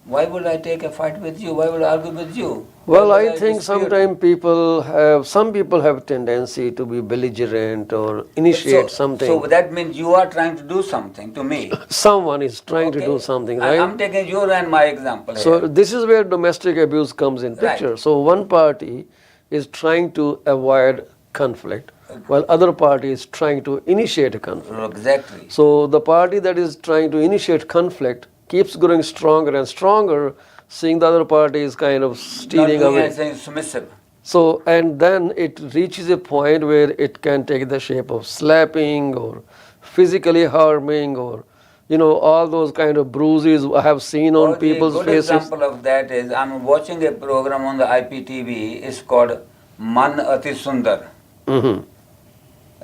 why would I take a fight with you? Why would I argue with you? Well, Why would I think dispute? sometimes some people have tendency to be belligerent or initiate something. So that means you are trying to do something to me. Someone is trying to Okay? do something, I'm right? taking your and my example So here. this is where domestic abuse comes in Right. picture. So one party is trying to avoid conflict, while other party is trying to initiate a conflict. Exactly. So the party that is trying to initiate conflict keeps growing stronger and stronger, seeing the other party is kind of Not stealing doing away. anything submissive. So, and then it reaches a point where it can take the shape of slapping or physically harming or, all those kind of bruises I have seen on Or the people's good faces. example of that is I'm watching a program on the IPTV. It's called Man Ati Sundar. Mhm.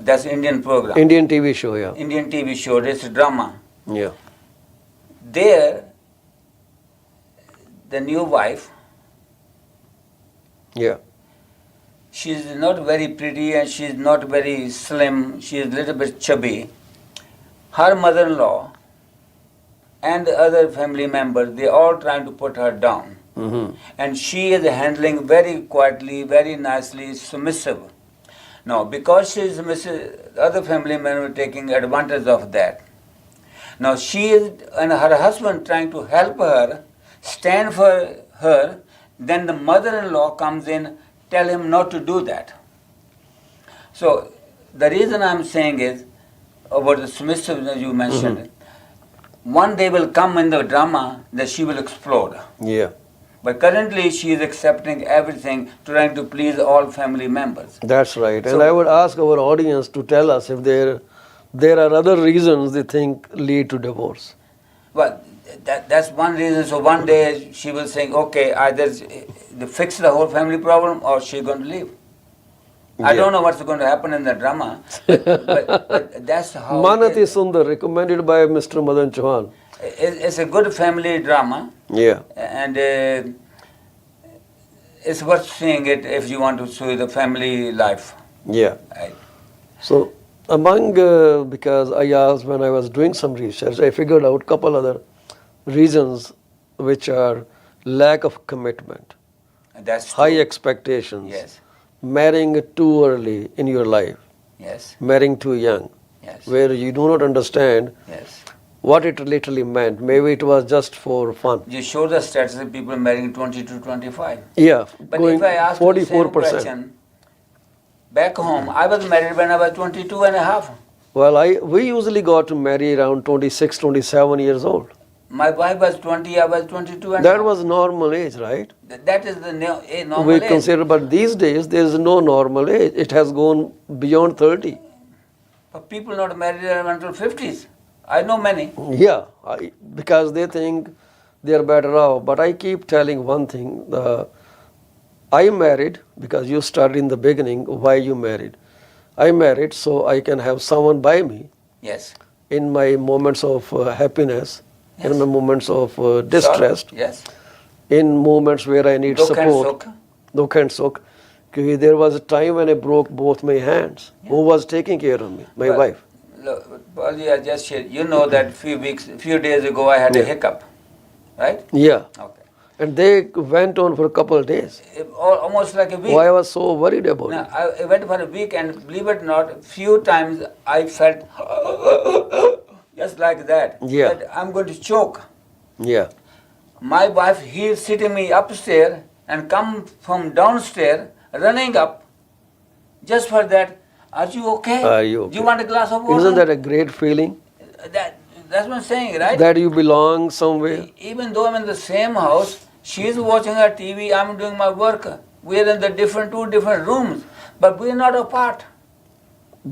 That's Indian program. Indian TV show, yeah. Indian TV show. It's a drama. Yeah. There, the new wife, Yeah. she's not very pretty and she's not very slim. She's a little bit chubby. Her mother-in-law and the other family members, they all trying to put her down. Mhm. And she is handling very quietly, very nicely, submissive. Now, because she is submissive, other family members are taking advantage of that. Now, she is and her husband trying to help her, stand for her. Then the mother-in-law comes in, tell him not to do that. So, the reason I'm saying is about the submissiveness you mentioned. One day will come in the drama that she will explode. Yeah. But currently she is accepting everything, trying to please all family members. That's right. And So- I would ask our audience to tell us if there are other reasons they think lead to divorce. Well, that's one reason. So one day she will say, okay, either fix the whole family problem or she's going to leave. I Yeah. don't know what's going to happen in the drama, but that's how it Manati is. Sundar, recommended by Mr. Madan Chauhan. It's a good family drama, Yeah. and it's worth seeing it if you want to see the family life. Yeah. Right? So because I asked when I was doing some research, I figured out couple other reasons which are lack of commitment, That's high true. expectations, Yes, marrying too early in your life, yes, marrying too young, yes, where you do not understand yes. what it literally meant. Maybe it was just for fun. You show the stats of people marrying 20 to 25. Yeah, But going if I ask you the same 44%. question, back home, I was married when I was 22 and a half. Well, we usually got to marry around 26, 27 years old. My wife was 20, I was 22 and a That half. was normal age, right? That is the normal We age. consider, but these days there is no normal age. It has gone beyond 30. But people not married until 50s. I know many. Yeah, because they think they are better off. But I keep telling one thing. I married because you started in the beginning why you married. I married so I can have someone by me Yes. in my moments of happiness, in Yes. my moments of distress, Sorry. Yes. in moments where I need Dukh and support. sukh. Dukh and sukh. There was a time when I broke both my hands. Who was taking care of me? My But- wife. Look, Paulji, I just shared. You know that few days ago I had a Yeah. hiccup, right? Yeah. Okay. And they went on for a couple of days. Almost like a week. Why I was so worried about No, it. I went for a week and believe it or not, few times I felt just like that. Yeah. That I'm going to choke. Yeah. My wife, he is sitting me upstairs and come from downstairs running up just for that. Are you okay? Are you Do okay? you want a glass of water? Isn't that a great feeling? That's what I'm saying, right? That you belong somewhere? Even though I'm in the same house, she is watching her TV, I'm doing my work. We are in the two different rooms, but we are not apart.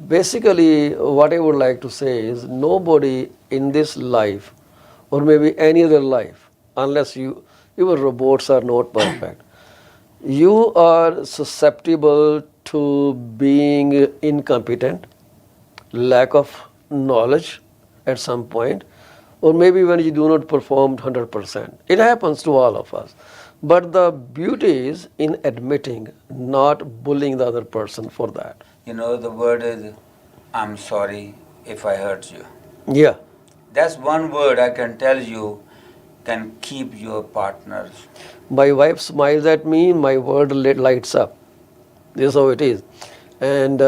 Basically, what I would like to say is nobody in this life, or maybe any other life, unless your robots are not perfect, you are susceptible to being incompetent, lack of knowledge at some point, or maybe when you do not perform 100%. It happens to all of us. But the beauty is in admitting, not bullying the other person for that. You know, the word is, I'm sorry if I hurt you. Yeah. That's one word I can tell you can keep your partners. My wife smiles at me, my world lights up. This is how it is. And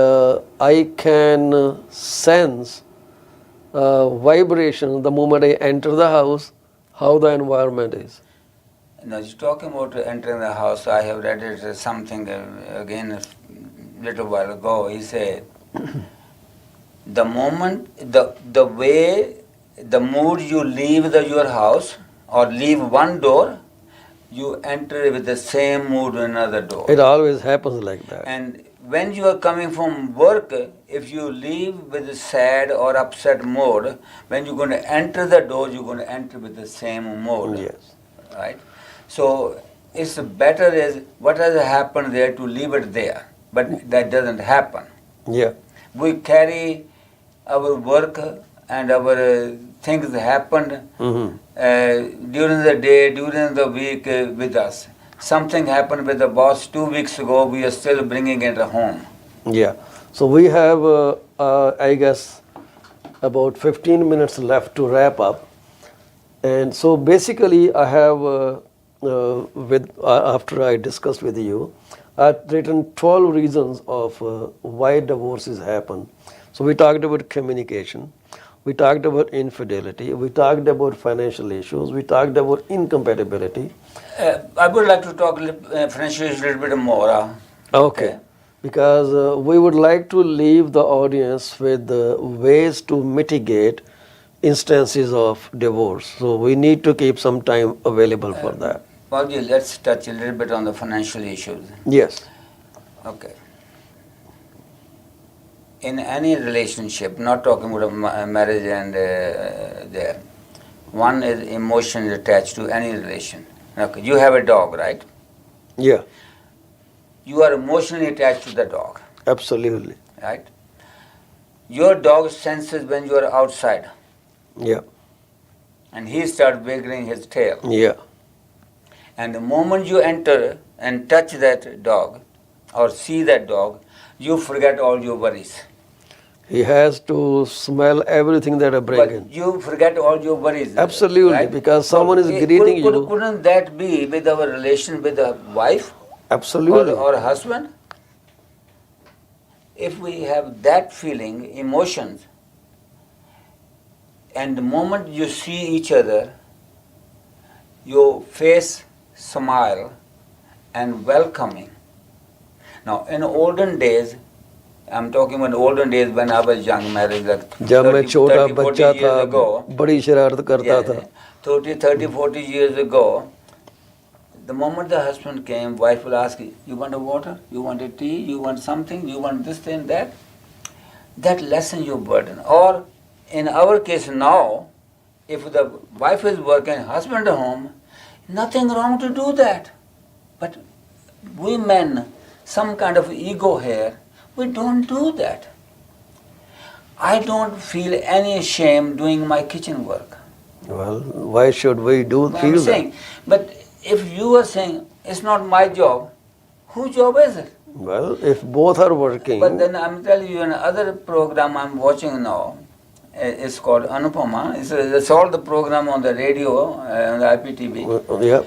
I can sense vibration the moment I enter the house, how the environment is. Now, you're talking about entering the house. I have read it something again a little while ago. He said, the moment, the way, the mood you leave your house or leave one door, you enter with the same mood in another door. It always happens like that. And when you are coming from work, if you leave with a sad or upset mode, when you're going to enter the door, you're going to enter with the same mode. Yes. Right? So it's better is what has happened there to leave it there. But that doesn't happen. Yeah. We carry our work and our things happened during the day, during the week with us. Something happened with the boss 2 weeks ago, we are still bringing it home. Yeah. So we have, I guess, about 15 minutes left to wrap up. And so basically, I have, after I discussed with you, I've written 12 reasons of why divorces happen. So we talked about communication, we talked about infidelity, we talked about financial issues, we talked about incompatibility. I would like to talk financially a little bit more. Okay. Because we would like to leave the audience with ways to mitigate instances of divorce. So we need to keep some time available for that. Paulji, let's touch a little bit on the financial issues. Yes. Okay. In any relationship, not talking about marriage and there, one is emotions attached to any relation. Okay. You have a dog, right? Yeah. You are emotionally attached to the dog. Absolutely. Right? Your dog senses when you are outside. Yeah. And he starts wiggling his tail. Yeah. And the moment you enter and touch that dog or see that dog, you forget all your worries. He has to smell everything that I bring But in. you forget all your worries. Absolutely, right? because someone is greeting you. Couldn't that be with our relation with a wife? Absolutely. Or a husband? If we have that feeling, emotions, and the moment you see each other, your face smile and welcoming. Now, in olden days, I'm talking about olden days when I was young, married like 30, 40 years ago. बड़ी शरारत करता था. 30, 40 years ago, the moment the husband came, wife will ask, you want a water? You want a tea? You want something? You want this and that? That lessens your burden. Or in our case now, if the wife is working, husband at home, nothing wrong to do that. But we men, some kind of ego here, we don't do that. I don't feel any shame doing my kitchen work. Well, why should we feel that? But if you are saying, it's not my job, whose job is it? Well, if both are working. But then I'm telling you, another program I'm watching now, it's called Anupama. It's all the program on the radio, on the IPTV. Yeah.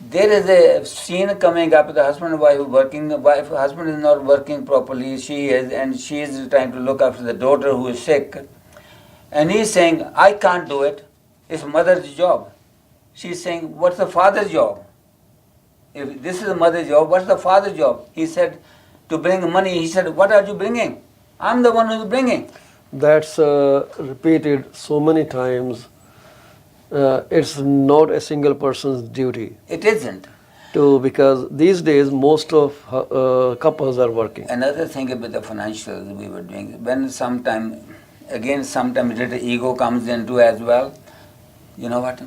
There is a scene coming up, the husband and wife working, husband is not working properly, she is trying to look after the daughter who is sick. And he's saying, I can't do it, it's mother's job. She's saying, what's the father's job? If this is the mother's job, what's the father's job? He said, to bring money. He said, what are you bringing? I'm the one who's bringing. That's repeated so many times. It's not a single person's duty. It isn't. Because these days most of couples are working. Another thing with the financials we were doing, when sometimes little ego comes into as well. You know what?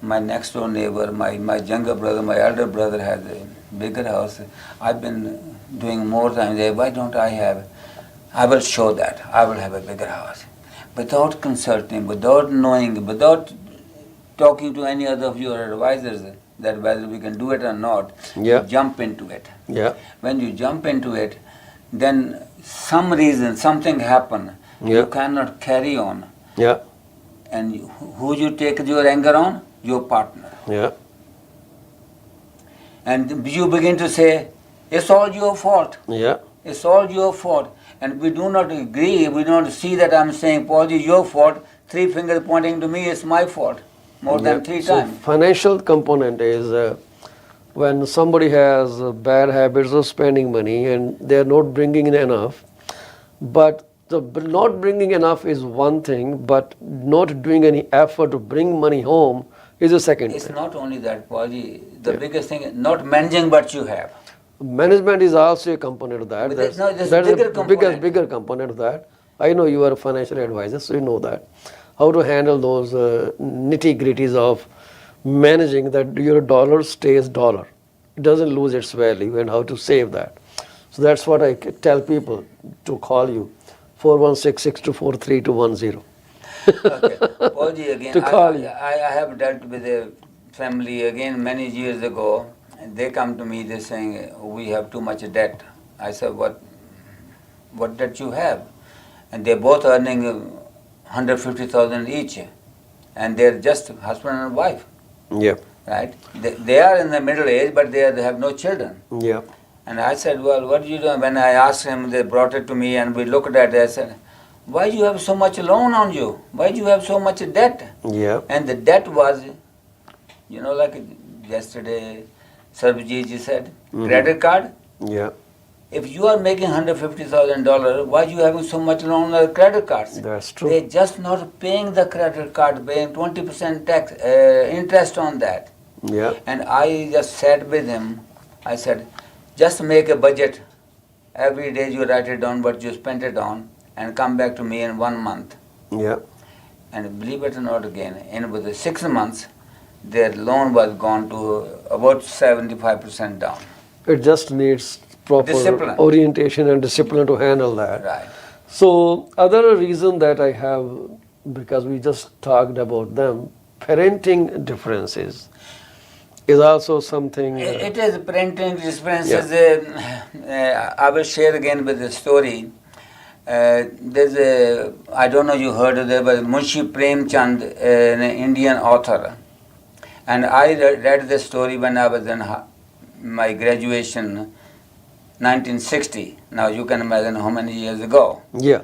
My next door neighbor, my younger brother, my elder brother has a bigger house. I've been doing more time there. Why don't I have? I will show that. I will have a bigger house. Without consulting, without knowing, without talking to any other of your advisors that whether we can do it or not, you jump into it. Yeah. When you jump into it, then some reason, something happen, you cannot carry on. Yeah. And who you take your anger on? Your partner. Yeah. And you begin to say, it's all your fault. Yeah. It's all your fault. And we do not agree, we don't see that I'm saying, Paulji, your fault. 3 fingers pointing to me, it's my fault. More than 3 So times. financial component is when somebody has bad habits of spending money and they are not bringing in enough, but not bringing enough is one thing, but not doing any effort to bring money home is a second It's thing. not only that, Paulji. The biggest thing is not managing what you have. Management is also a component of that. But there's That's bigger a component. bigger component of that. I know you are a financial advisor, so you know that. How to handle those nitty gritties of managing that your dollar stays dollar. It doesn't lose its value, and how to save that. So that's what I tell people to call you, 416-624-3210. Okay. Paulji, again, To call you. I have dealt with a family again many years ago, and they come to me, they're saying, we have too much debt. I said, what debt you have? And they're both earning 150,000 each, and they're just husband and wife, Yeah. right? They are in the middle age, but they have no children. Yeah. And I said, well, what do you do? When I asked him, they brought it to me and we looked at it. I said, why do you have so much loan on you? Why do you have so much debt? Yeah. And the debt was, like yesterday, Sarbjeet said, credit card. Yeah. If you are making $150,000, why are you having so much loan on the credit cards? That's true. They're just not paying the credit card, paying 20% tax interest on that. Yeah. And I just sat with him. I said, just make a budget. Every day you write it down what you spent it on and come back to me in 1 month. Yeah. And believe it or not again, in within 6 months, their loan was gone to about 75% down. It just needs proper Discipline. orientation and discipline to handle that. Right. So other reason that I have, because we just talked about them, parenting differences is also something. It is parenting differences. I will share again with the story. There's a, I don't know you heard of it, but Munshi Premchand, an Indian author. And I read this story when I was in my graduation, 1960. Now you can imagine how many years ago. Yeah.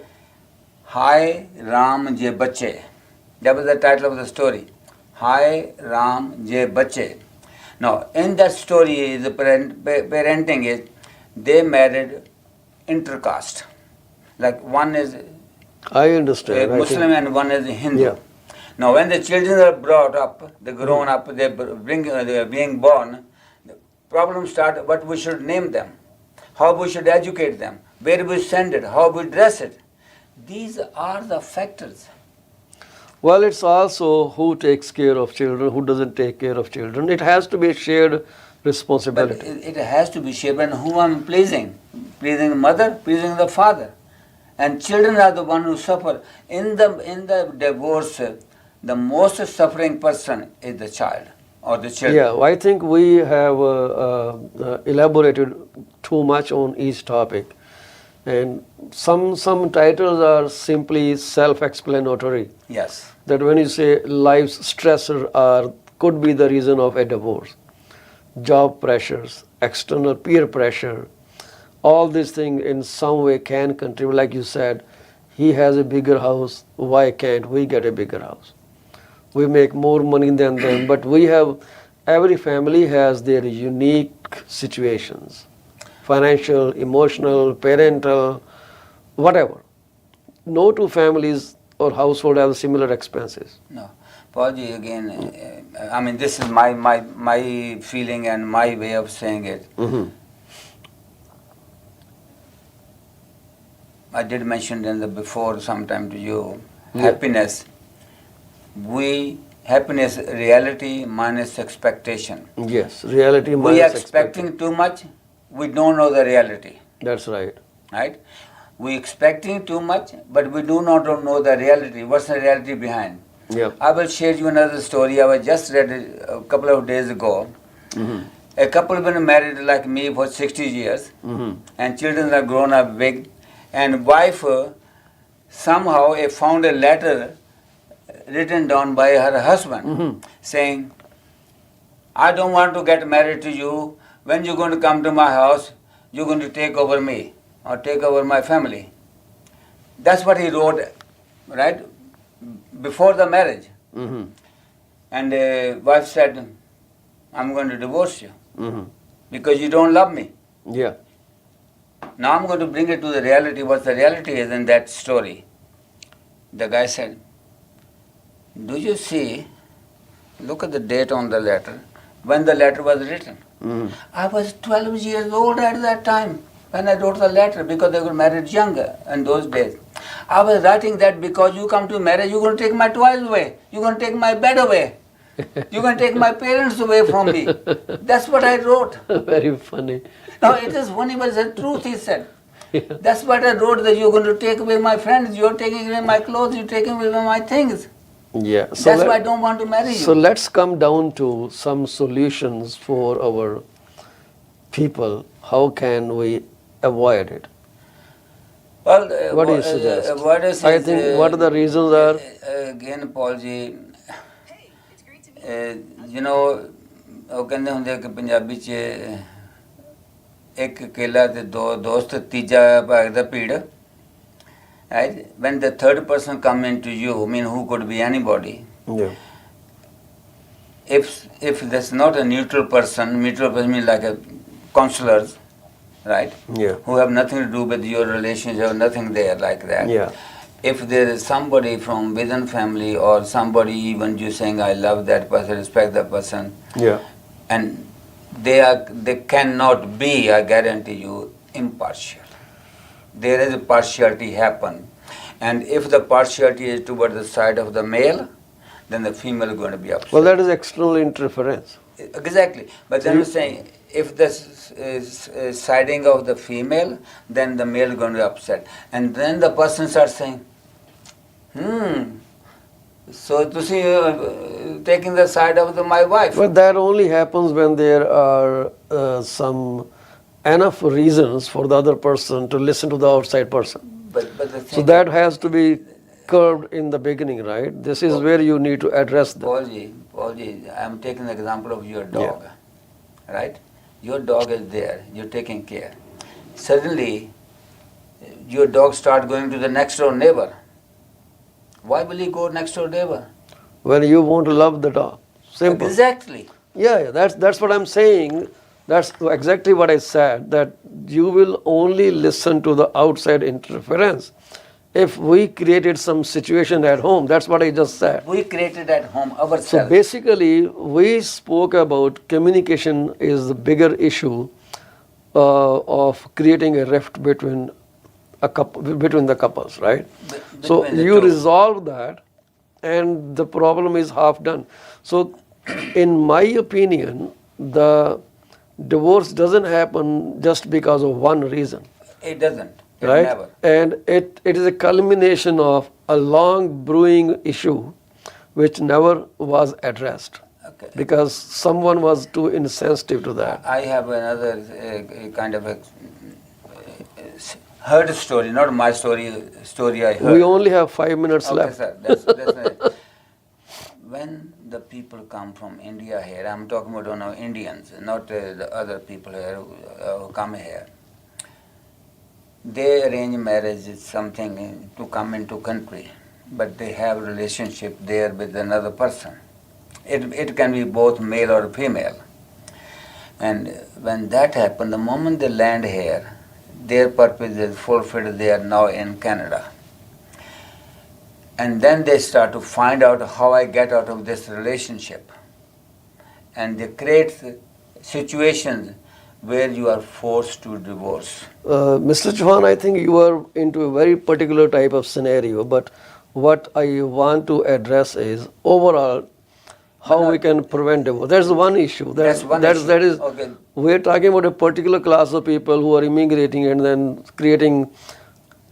Hi Ram Je Bache. That was the title of the story. Hi Ram Je Bache. Now in that story, the parenting is they married intercaste. Like one is I understand. a Muslim and one is a Hindu. Yeah. Now when the children are brought up, they're grown up, they're being born, the problems start what we should name them, how we should educate them, where we send it, how we dress it. These are the factors. Well, it's also who takes care of children, who doesn't take care of children. It has to be a shared But responsibility. it has to be shared, and who I'm pleasing? Pleasing the mother, pleasing the father. And children are the one who suffer. In the divorce, the most suffering person is the child or the children. Yeah, I think we have elaborated too much on each topic. And some titles are simply self-explanatory. Yes. That when you say life's stressor could be the reason of a divorce. Job pressures, external peer pressure, all these things in some way can contribute. Like you said, he has a bigger house, why can't we get a bigger house? We make more money than them, but every family has their unique situations. Financial, emotional, parental, whatever. No two families or household have similar expenses. No. Paulji, again, I mean, this is my feeling and my way of saying it. Mm-hmm. I did mention in the before sometime to you, Yeah. happiness. Happiness, reality minus expectation. Yes, reality We minus are expecting too much, we don't know the reality, That's right. right? We expecting too much, but we do not know the reality. What's the reality behind? Yeah. I will share you another story. I was just read it a couple of days ago. Mm-hmm. A couple been married like me for 60 years, Mm-hmm. and children are grown up big, and wife somehow found a letter written down by her husband saying, I don't want to get married to you. When you're going to come to my house, you're going to take over me or take over my family. That's what he wrote, right, before the marriage. Mm-hmm. And wife said, I'm going to divorce you Mm-hmm. because you don't love me. Yeah. Now I'm going to bring it to the reality, what the reality is in that story. The guy said, do you see, look at the date on the letter, when the letter was written. Mm-hmm. I was 12 years old at that time when I wrote the letter because they were married younger in those days. I was writing that because you come to marriage, you're going to take my toys away, you're going to take my bed away, you're going to take my parents away from me. That's what I wrote. Very funny. Now it is funny, but it's the truth, he said. Yeah. That's what I wrote, that you're going to take away my friends, you're taking away my clothes, you're taking away my things. Yeah. That's why I don't want to marry you. So let's come down to some solutions for our people. How can we avoid it? Well, What do you suggest? What is I think what the reasons are. Again, Paul ji, you know, ਉਹ ਕਹਿੰਦੇ ਹੁੰਦੇ ਕਿ ਪੰਜਾਬੀ 'ਚ ਇੱਕ ਕੇਲਾ ਤੇ ਦੋ ਦੋਸਤ ਤੀਜਾ ਭਾਗ ਦਾ ਭੀੜ. Right? When the third person come into you, I mean, who could be anybody. Yeah. If there's not a neutral person means like a counselors, right? Yeah. Who have nothing to do with your relationship, nothing there like that. Yeah. If there is somebody from within family or somebody even you saying I love that person, respect that person, Yeah. and they cannot be, I guarantee you, impartial. There is a partiality happen, and if the partiality is toward the side of the male, then the female is going to be upset. Well, that is external interference. Exactly, but then I'm saying if the siding of the female, then the male is going to be upset, and then the person starts saying, so taking the side of my wife. But that only happens when there are some enough reasons for the other person to listen to the outside person. But the thing So that has to be curbed in the beginning, right? This is where you need to address that. Paul ji, I'm taking the example of your dog, right? Your dog is there, you're taking care. Suddenly, your dog start going to the next door neighbor. Why will he go next door neighbor? When you want to love the dog. Simple. Exactly. Yeah, that's what I'm saying. That's exactly what I said, that you will only listen to the outside interference. If we created some situation at home, that's what I just said. We created at home ourselves. So basically, we spoke about communication is the bigger issue of creating a rift between the couples, right? So you resolve that, and the problem is half done. So, in my opinion, the divorce doesn't happen just because of one reason. It doesn't. It Right? never. And it is a culmination of a long brewing issue which never was addressed Okay. because someone was too insensitive to that. I have another kind of a heard story, not my story I heard. We only have 5 minutes Okay, left. sir. That's right. When the people come from India here, I'm talking about Indians, not the other people here who come here. They arrange marriage is something to come into country, but they have relationship there with another person. It can be both male or female. And when that happens, the moment they land here, their purpose is fulfilled. They are now in Canada. And then they start to find out how I get out of this relationship. And they create situations where you are forced to divorce. Mr. Chauhan, I think you are into a very particular type of scenario, but what I want to address is overall how we can prevent divorce. That's one issue. That's one issue. That is, Okay. we're talking about a particular class of people who are immigrating and then creating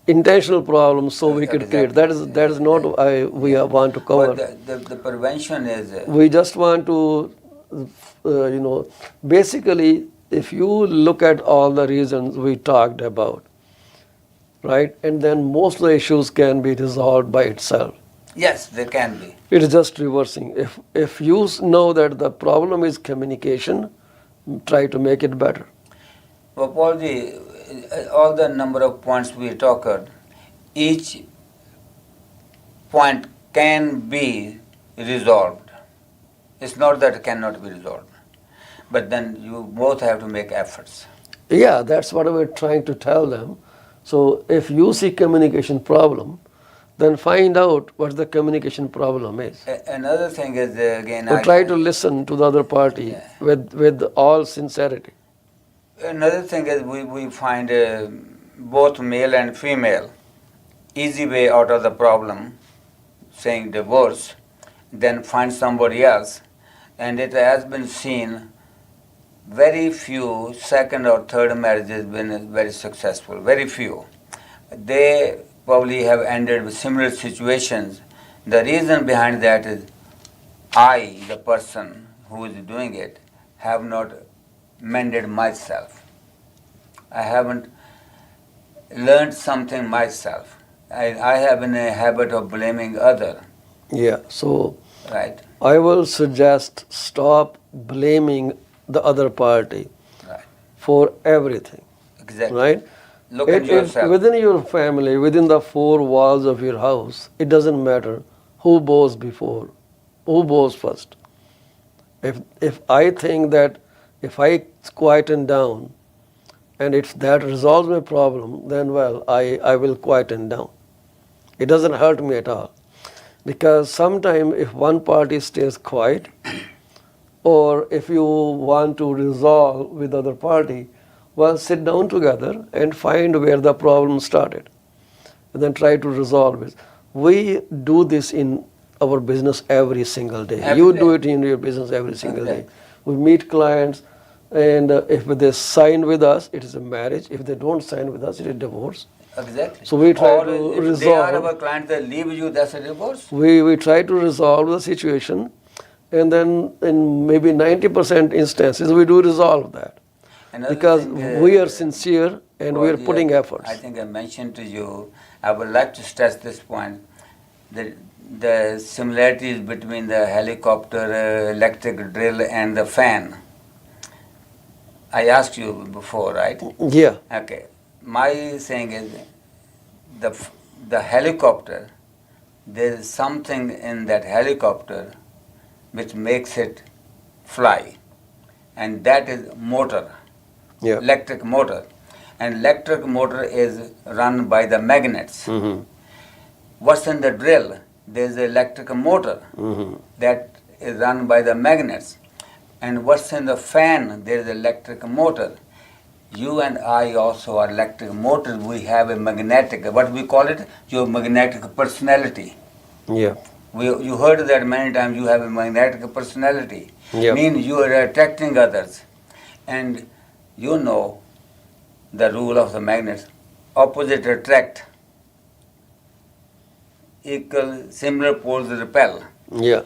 intentional problems so we could create. That is not what we want to cover. But the prevention is... We just want to, basically, if you look at all the reasons we talked about, right, and then most of the issues can be resolved by itself. Yes, they can be. It is just reversing. If you know that the problem is communication, try to make it better. Well, Paulji, all the number of points we talked, each point can be resolved. It's not that it cannot be resolved, but then you both have to make efforts. Yeah, that's what we're trying to tell them. So if you see communication problem, then find out what the communication problem is. Another thing is, again, So try to listen to the other party Yeah. with all sincerity. Another thing is we find both male and female easy way out of the problem, saying divorce, then find somebody else. And it has been seen very few second or third marriages been very successful, very few. They probably have ended with similar situations. The reason behind that is I, the person who is doing it, have not mended myself. I haven't learned something myself. I have been in a habit of blaming other, Yeah, so right? I will suggest stop blaming the other party Right. for everything, Exactly. right? Look at yourself. Within your family, within the four walls of your house, it doesn't matter who bows before, who bows first. If I think that if I quieten down and if that resolves my problem, then well, I will quieten down. It doesn't hurt me at all. Because sometimes if one party stays quiet, or if you want to resolve with other party, well, sit down together and find where the problem started, and then try to resolve it. We do this in our business every single day. Every You day. do it in your business every single Every day. day. We meet clients, and if they sign with us, it is a marriage. If they don't sign with us, it is divorce. Exactly. So we try or to if they are resolve. our clients, they leave you, that's a divorce. We try to resolve the situation, and then in maybe 90% instances we do resolve that. Another Because thing, we are sincere and we are Paulji, putting efforts. I think I mentioned to you, I would like to stress this point, that the similarities between the helicopter, electric drill and the fan. I asked you before, right? Yeah, Okay. My saying is, the helicopter, there is something in that helicopter which makes it fly, and that is motor, yeah. electric motor. And electric motor is run by the magnets. Mm-hmm. What's in the drill? There's the electric motor Mm-hmm. that is run by the magnets. And what's in the fan? There's electric motor. You and I also are electric motors. We have a magnetic, what we call it, your magnetic personality. Yeah, You heard that many times, you have a magnetic personality. yeah. Means you are attracting others. And you know the rule of the magnets. Opposite attract. Equal, similar poles repel. Yeah,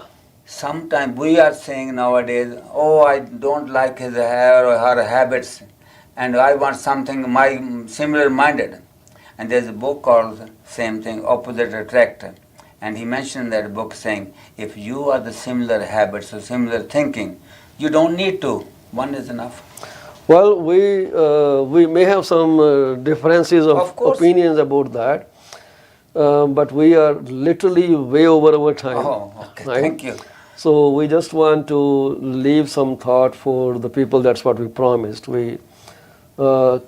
Sometimes we are saying nowadays, oh, I don't like his hair or her habits, and I want something similar minded. And there's a book called same thing, Opposite Attract. And he mentioned in that book saying, if you are the similar habits or similar thinking, you don't need to. One is enough. well, we may have some differences of Of course. opinions about that, but we are literally way over our time. Oh, okay. right? Thank you. So we just want to leave some thought for the people. That's what we promised.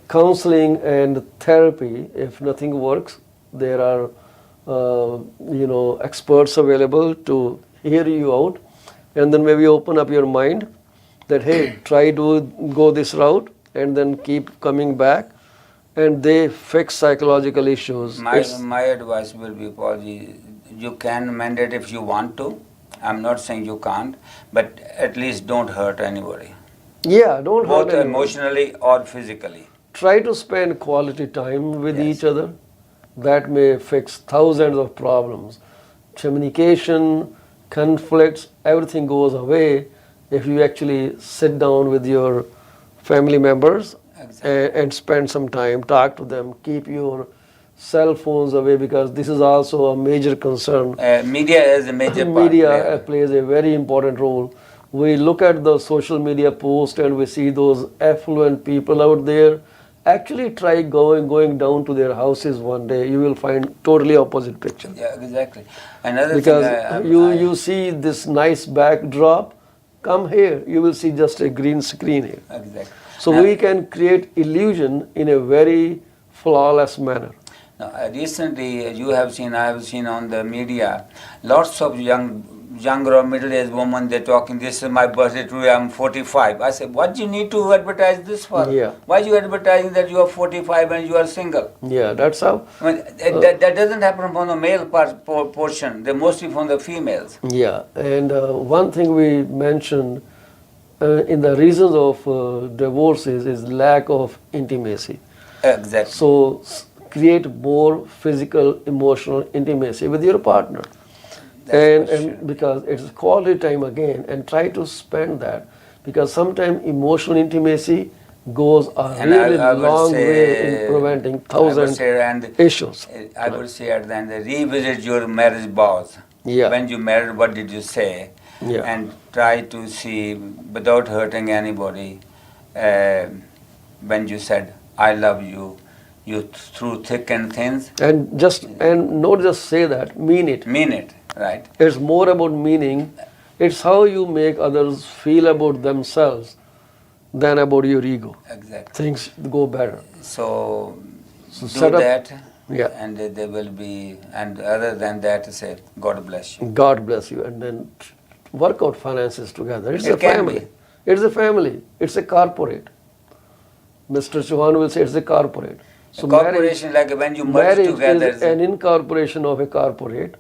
Counseling and therapy, if nothing works, there are experts available to hear you out, and then maybe open up your mind that hey, try to go this route, and then keep coming back, and they fix psychological issues. My advice will be, Paulji, you can mend it if you want to. I'm not saying you can't, but at least don't hurt anybody, Yeah, don't hurt both anyone. emotionally or physically. Try to spend quality time with Yes. each other. That may fix thousands of problems. Communication, conflicts, everything goes away if you actually sit down with your family members Exactly. and spend some time, talk to them, keep your cell phones away, because this is also a major concern. Media is a major part. Media Yeah. plays a very important role. We look at the social media post and we see those affluent people out there. Actually try going down to their houses one day. You will find totally opposite picture. Yeah, exactly. Another Because thing, you see this nice backdrop, come here, you will see just a green screen here. exactly. So Now- we can create illusion in a very flawless manner. Now, recently, you have seen, I have seen on the media, lots of younger or middle-aged women, they're talking, this is my birthday today, I'm 45. I said, what do you need to advertise this for? Yeah. Why are you advertising that you are 45 and you are single? Yeah, that's how. I mean, that doesn't happen from the male portion, they're mostly from the females. Yeah, and one thing we mentioned in the reasons of divorces is lack of intimacy. Exactly. So create more physical, emotional intimacy with your partner. That's for sure. And because it's quality time again, and try to spend that, because sometimes emotional intimacy goes a And I- really I would long say- way in preventing I would thousand say, and issues. I would say at the end, revisit your marriage vows. Yeah. When you married, what did you say? Yeah. And try to see, without hurting anybody, when you said, I love you, through thick and thin, And not just say that, mean it. mean it, right? It's more about meaning. It's how you make others feel about themselves than about your ego. Exactly. Things go better. So, So do set up- that, Yeah. and they will be, and other than that, say, God bless you. God bless you. And then work out finances together. It's It a can family. be. It's a family. It's a corporate. Mr. Chauhan will say it's a corporate. So corporation, like when you merge marriage together, is an incorporation of a corporate,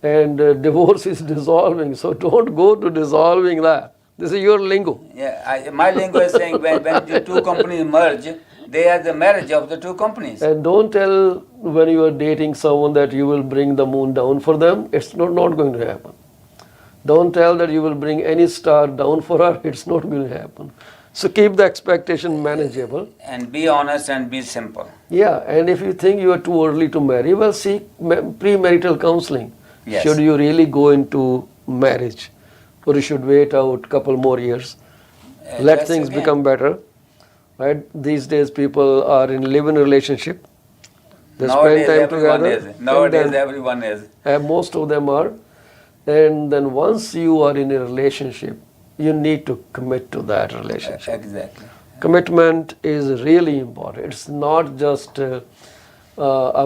and divorce is dissolving. So don't go to dissolving that. This is your lingo. yeah, my lingo is saying when the two companies merge, they are the marriage of the two companies. And don't tell when you are dating someone that you will bring the moon down for them. It's not going to happen. Don't tell that you will bring any star down for her. It's not going to happen. So keep the expectation manageable. And be honest and be simple. Yeah, and if you think you are too early to marry, well, seek premarital counseling. Yes. Should you really go into marriage, or you should wait out couple more years, let That's things again. become better. Right? These days, people are in live-in relationship. They Nowadays, spend time everyone together. is. Nowadays, and then, everyone is. most of them are. And then once you are in a relationship, you need to commit to that relationship. Exactly. Commitment is really important. It's not just a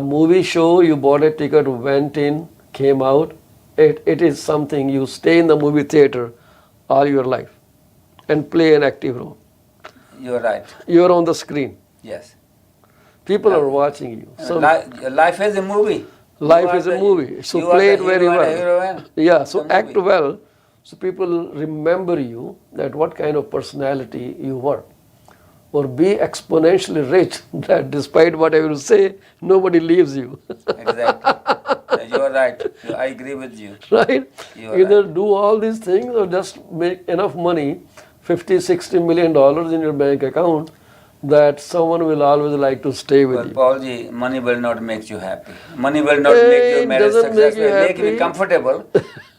movie show, you bought a ticket, went in, came out. It is something you stay in the movie theater all your life and play an active role. You're right. You're on the screen. Yes. People are watching you. So Life is a movie. life You are is a the- movie. So you are play the it very hero and well. heroine. Yeah, so The act movie. well. So people remember you, that what kind of personality you were. Or be exponentially rich, that despite what I will say, nobody leaves you. Exactly. You are right. I agree with you. Right? You are Either right. do all these things or just make enough money, $50-60 million in your bank account, that someone will always like to stay with Well, you. Paulji, money will not make you happy. Money will not Eh, make your it marriage doesn't make successful. you It make you happy. comfortable,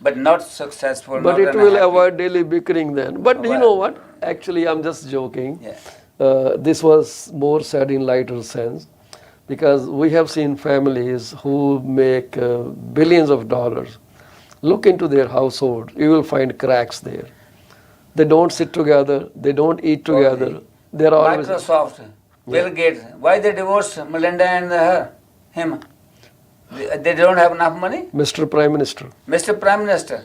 but not successful. But not it will happy. avoid daily bickering then. But you Well- know what? Actually, I'm just joking. Yeah. This was more said in lighter sense, because we have seen families who make billions of dollars. Look into their household, you will find cracks there. They don't sit together, they don't eat together. They're always Microsoft, Bill Gates, why they divorced Melinda and him? They don't have enough money? Mr. Prime Minister, Mr. Prime Minister,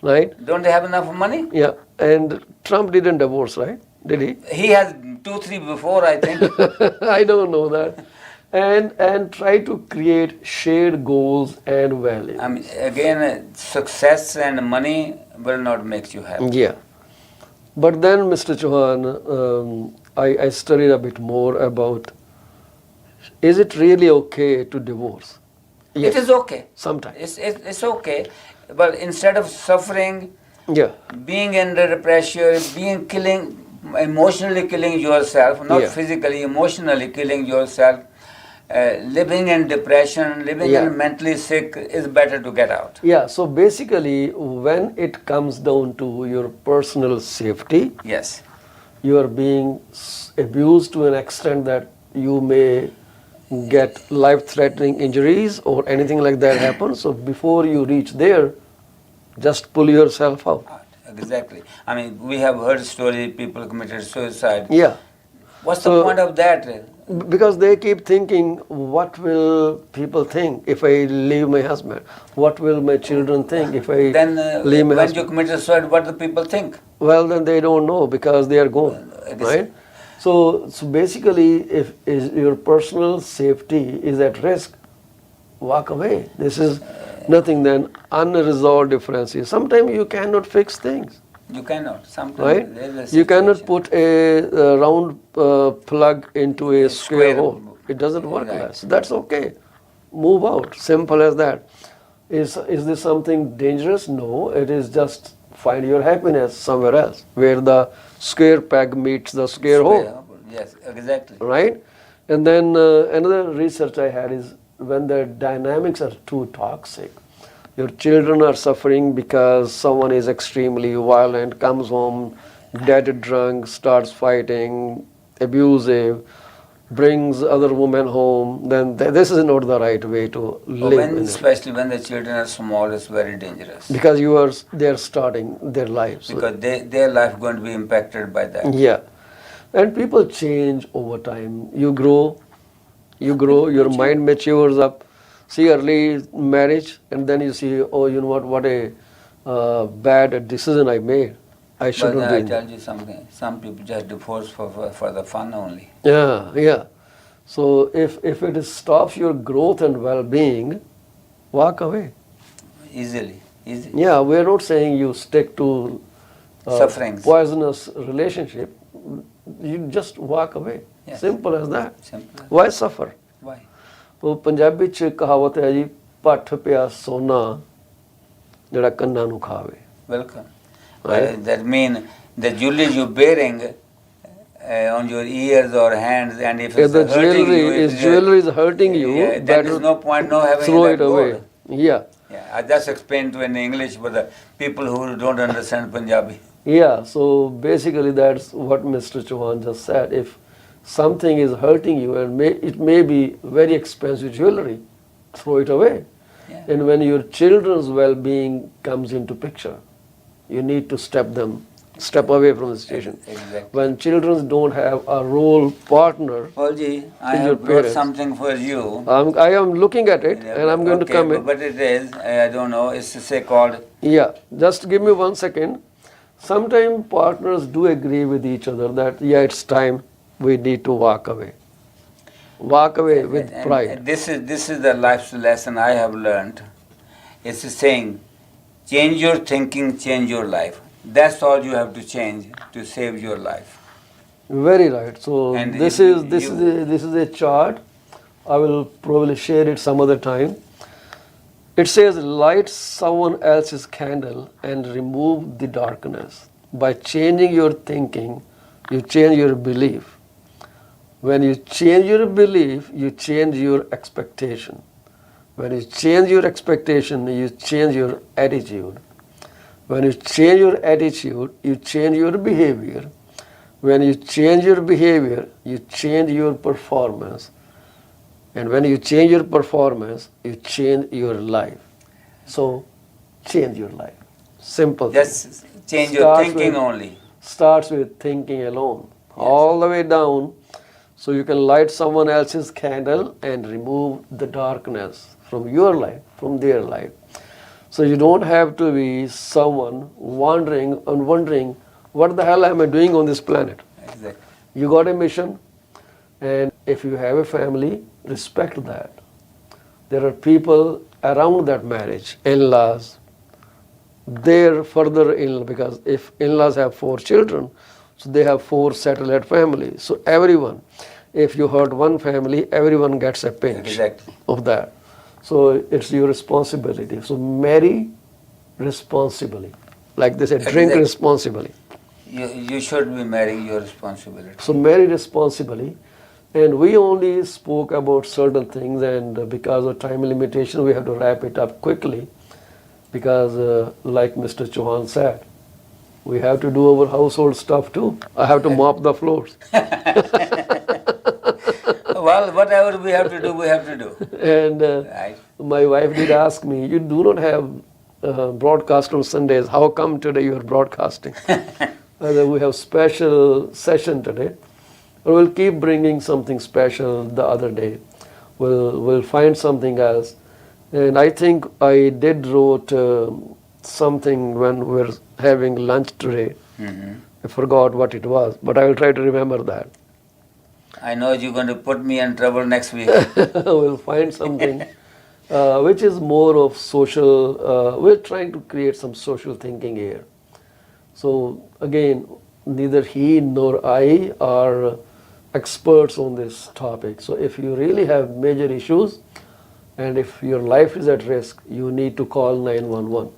right? don't they have enough money? Yeah, and Trump didn't divorce, right? Did he? He has 2-3 before, I think. I don't know that. And try to create shared goals and values. I mean, again, success and money will not make you happy. Yeah. But then, Mr. Chauhan, I studied a bit more about, is it really okay to divorce? Yes, It is okay. sometimes. It's okay. But instead of suffering, Yeah. being under pressure, being killing, emotionally killing yourself, not Yeah. physically, emotionally killing yourself, living in depression, living Yeah. in mentally sick is better to get out. Yeah, so basically, when it comes down to your personal safety, Yes. you are being abused to an extent that you may get life-threatening injuries or anything like that happen. So before you reach there, just pull yourself out. Exactly. I mean, we have heard stories people committed suicide. Yeah. What's So- the point of that? Because they keep thinking, what will people think if I leave my husband? What will my children think if I Then leave my when husband? you commit suicide, what do people think? Well, then they don't know because they are gone, right? So basically, if is your personal safety is at risk, walk away. This is nothing than unresolved differences. Sometimes you cannot fix things, You cannot. Sometimes right? there is a You cannot situation. put a round plug into a square hole. It doesn't work Right. like that. So that's okay. Move out. Simple as that. Is this something dangerous? No. It is just find your happiness somewhere else, where the square peg meets the square hole, Yes, exactly. right? And then another research I had is when the dynamics are too toxic. Your children are suffering because someone is extremely violent, comes home dead drunk, starts fighting, abusive, brings other women home, then this is not the right way to live in it. Especially when the children are small, it's very dangerous. Because they're starting their lives. Because their life going to be impacted by that. Yeah. And people change over time. You grow, your mind matures up. See early marriage, and then you see, oh, you know what a bad decision I made. I But shouldn't then do I it. tell you something, some people just divorce for the fun only. Yeah. So if it stops your growth and well-being, walk away. Easily. Yeah, we're not saying you stick to Sufferings. poisonous relationship. You just walk away. Yes. Simple as that. Simple. Why suffer? Why? ਉਹ ਪੰਜਾਬੀ ਚ ਕਹਾਵਤ ਹੈ ਜੀ ਪੱਠ ਪਿਆ ਸੋਨਾ ਜਿਹੜਾ ਕੰਨਾਂ ਨੂੰ ਖਾਵੇ. Welcome. Right. That mean the jewelry you bearing on your ears or hands, and if If it's the hurting jewelry you, is jewelry is hurting you, yeah, that better is no point no having throw that it away. gold. Yeah. Yeah, I just explained to in English for the people who don't understand Punjabi. Yeah, so basically that's what Mr. Chauhan just said. If something is hurting you and it may be very expensive jewelry, throw it away. Yeah. And when your children's well-being comes into picture, you need to step away from the situation. Exactly. When children don't have a role partner, Paulji, I In your have brought parents. something for you. I am looking at it and I'm going to Okay, come in. But it is, I don't know, it's say called, Yeah, just give me 1 second. Sometimes partners do agree with each other that, yeah, it's time we need to walk away. Walk away with and pride. this is the life's lesson I have learned. It's a saying, change your thinking, change your life. That's all you have to change to save your life. Very right. So And this if is a chart. I will probably share it some other time. It says light someone else's candle and remove the darkness. By changing your thinking, you change your belief. When you change your belief, you change your expectation. When you change your expectation, you change your attitude. When you change your attitude, you change your behavior. When you change your behavior, you change your performance. And when you change your performance, you change your life. So, change your life. Simple thing. Just change your Starts thinking with- only. Starts with thinking alone. All the way down, so you can light someone else's candle and remove the darkness from your life, from their life. So you don't have to be someone wondering, what the hell am I doing on this planet? Exactly. You got a mission, and if you have a family, respect that. There are people around that marriage, in-laws, their further in-law, because if in-laws have 4 children, so they have 4 satellite families. So everyone, if you hurt one family, everyone gets a pinch Exactly. of that. So it's your responsibility. So marry responsibly. Like they say, drink Exactly. responsibly. You should be marrying your responsibility. So marry responsibly. And we only spoke about certain things, and because of time limitation, we have to wrap it up quickly. Because, like Mr. Chauhan said, we have to do our household stuff too. I have to mop the floors. Well, whatever we have to do, we have to do. And Right. my wife did ask me, you do not have broadcast on Sundays. How come today you are broadcasting? I said, we have special session today. Or we'll keep bringing something special the other day. We'll find something else. And I think I did wrote something when we were having lunch today. I forgot what it was, but I will try to remember that. I know you're going to put me in trouble next week. We'll find something which is more of social. We're trying to create some social thinking here. So again, neither he nor I are experts on this topic. So if you really have major issues and if your life is at risk, you need to call 911,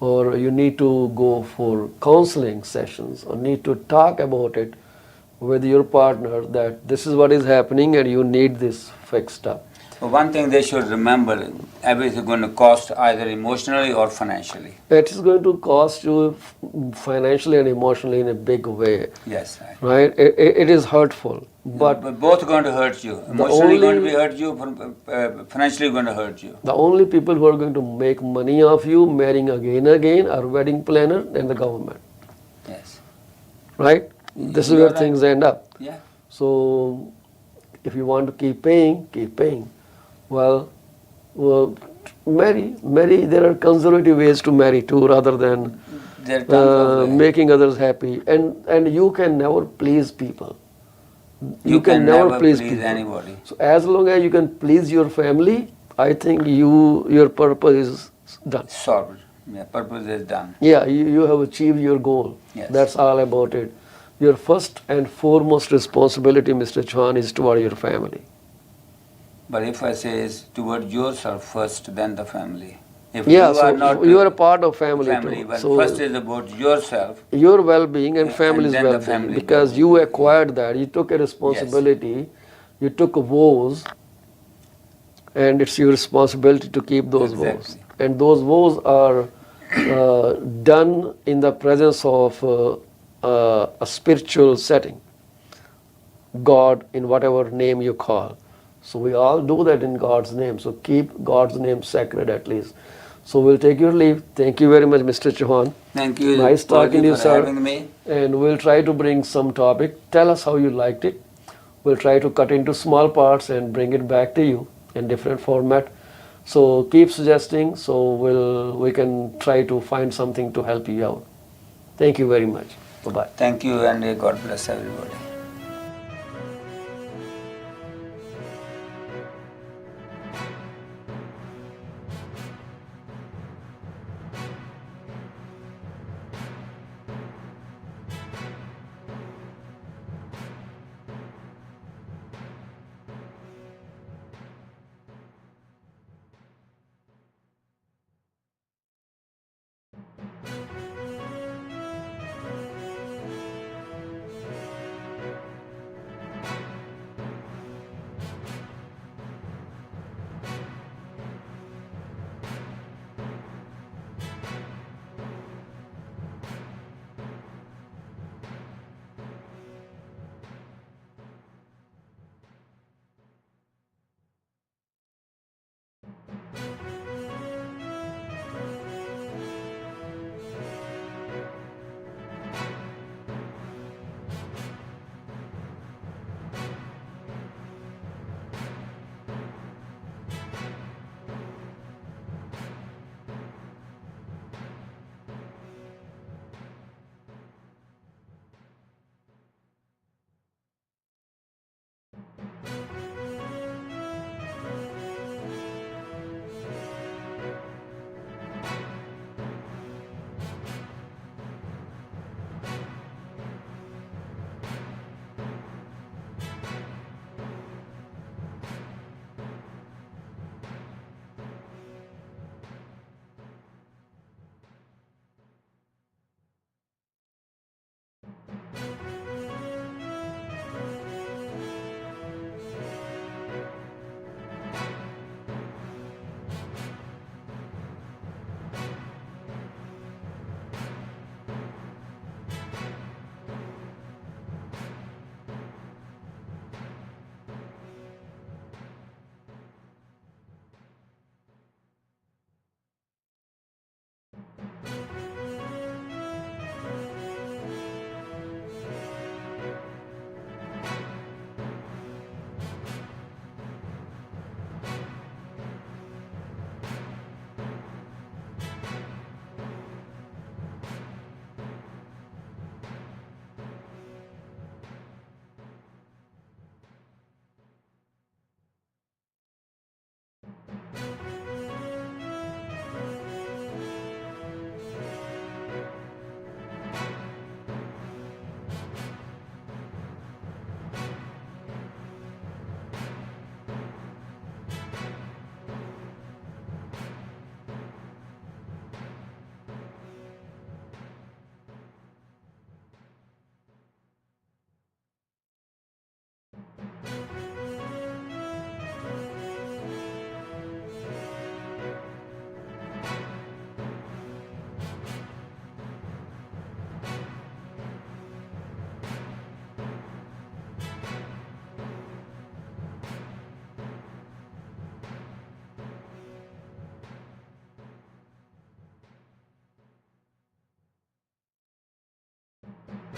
or you need to go for counseling sessions, or need to talk about it with your partner that this is what is happening and you need this fixed up. But one thing they should remember, everything is going to cost either emotionally or financially. It is going to cost you financially and emotionally in a big way. Yes, right. Right? It is hurtful. But both are going to hurt you. Emotionally going to be hurt you, financially going to hurt you. the only people who are going to make money off you marrying again are wedding planner and the government. Yes. Right? This is You are where right. things end up. Yeah. So if you want to keep paying, keep paying. Well, marry. There are conservative ways to marry too, rather than There are tons of ways. making others happy. And you can never please people. You can never please people. anybody. So as long as you can please your family, I think your purpose is done. Solved. Yeah, purpose is done. Yeah, you have achieved your goal. Yes. That's all about it. Your first and foremost responsibility, Mr. Chauhan, is toward your family. But if I say it's toward yourself first, then the family. If Yeah, you so are not you are a part of family too. but So first is about yourself. your well-being and Yeah, family's and then the well-being, family because well-being. you acquired that. You took a responsibility. You took vows, and it's your responsibility to keep those vows. Exactly. And those vows are done in the presence of a spiritual setting, God, in whatever name you call. So we all do that in God's name. So keep God's name sacred at least. So we'll take your leave. Thank you very much, Mr. Chauhan. Thank you. Nice talking to you, for sir. having me. And we'll try to bring some topic. Tell us how you liked it. We'll try to cut into small parts and bring it back to you in different format. So keep suggesting, so we can try to find something to help you out. Thank you very much. Bye-bye. Thank you, and God bless everybody.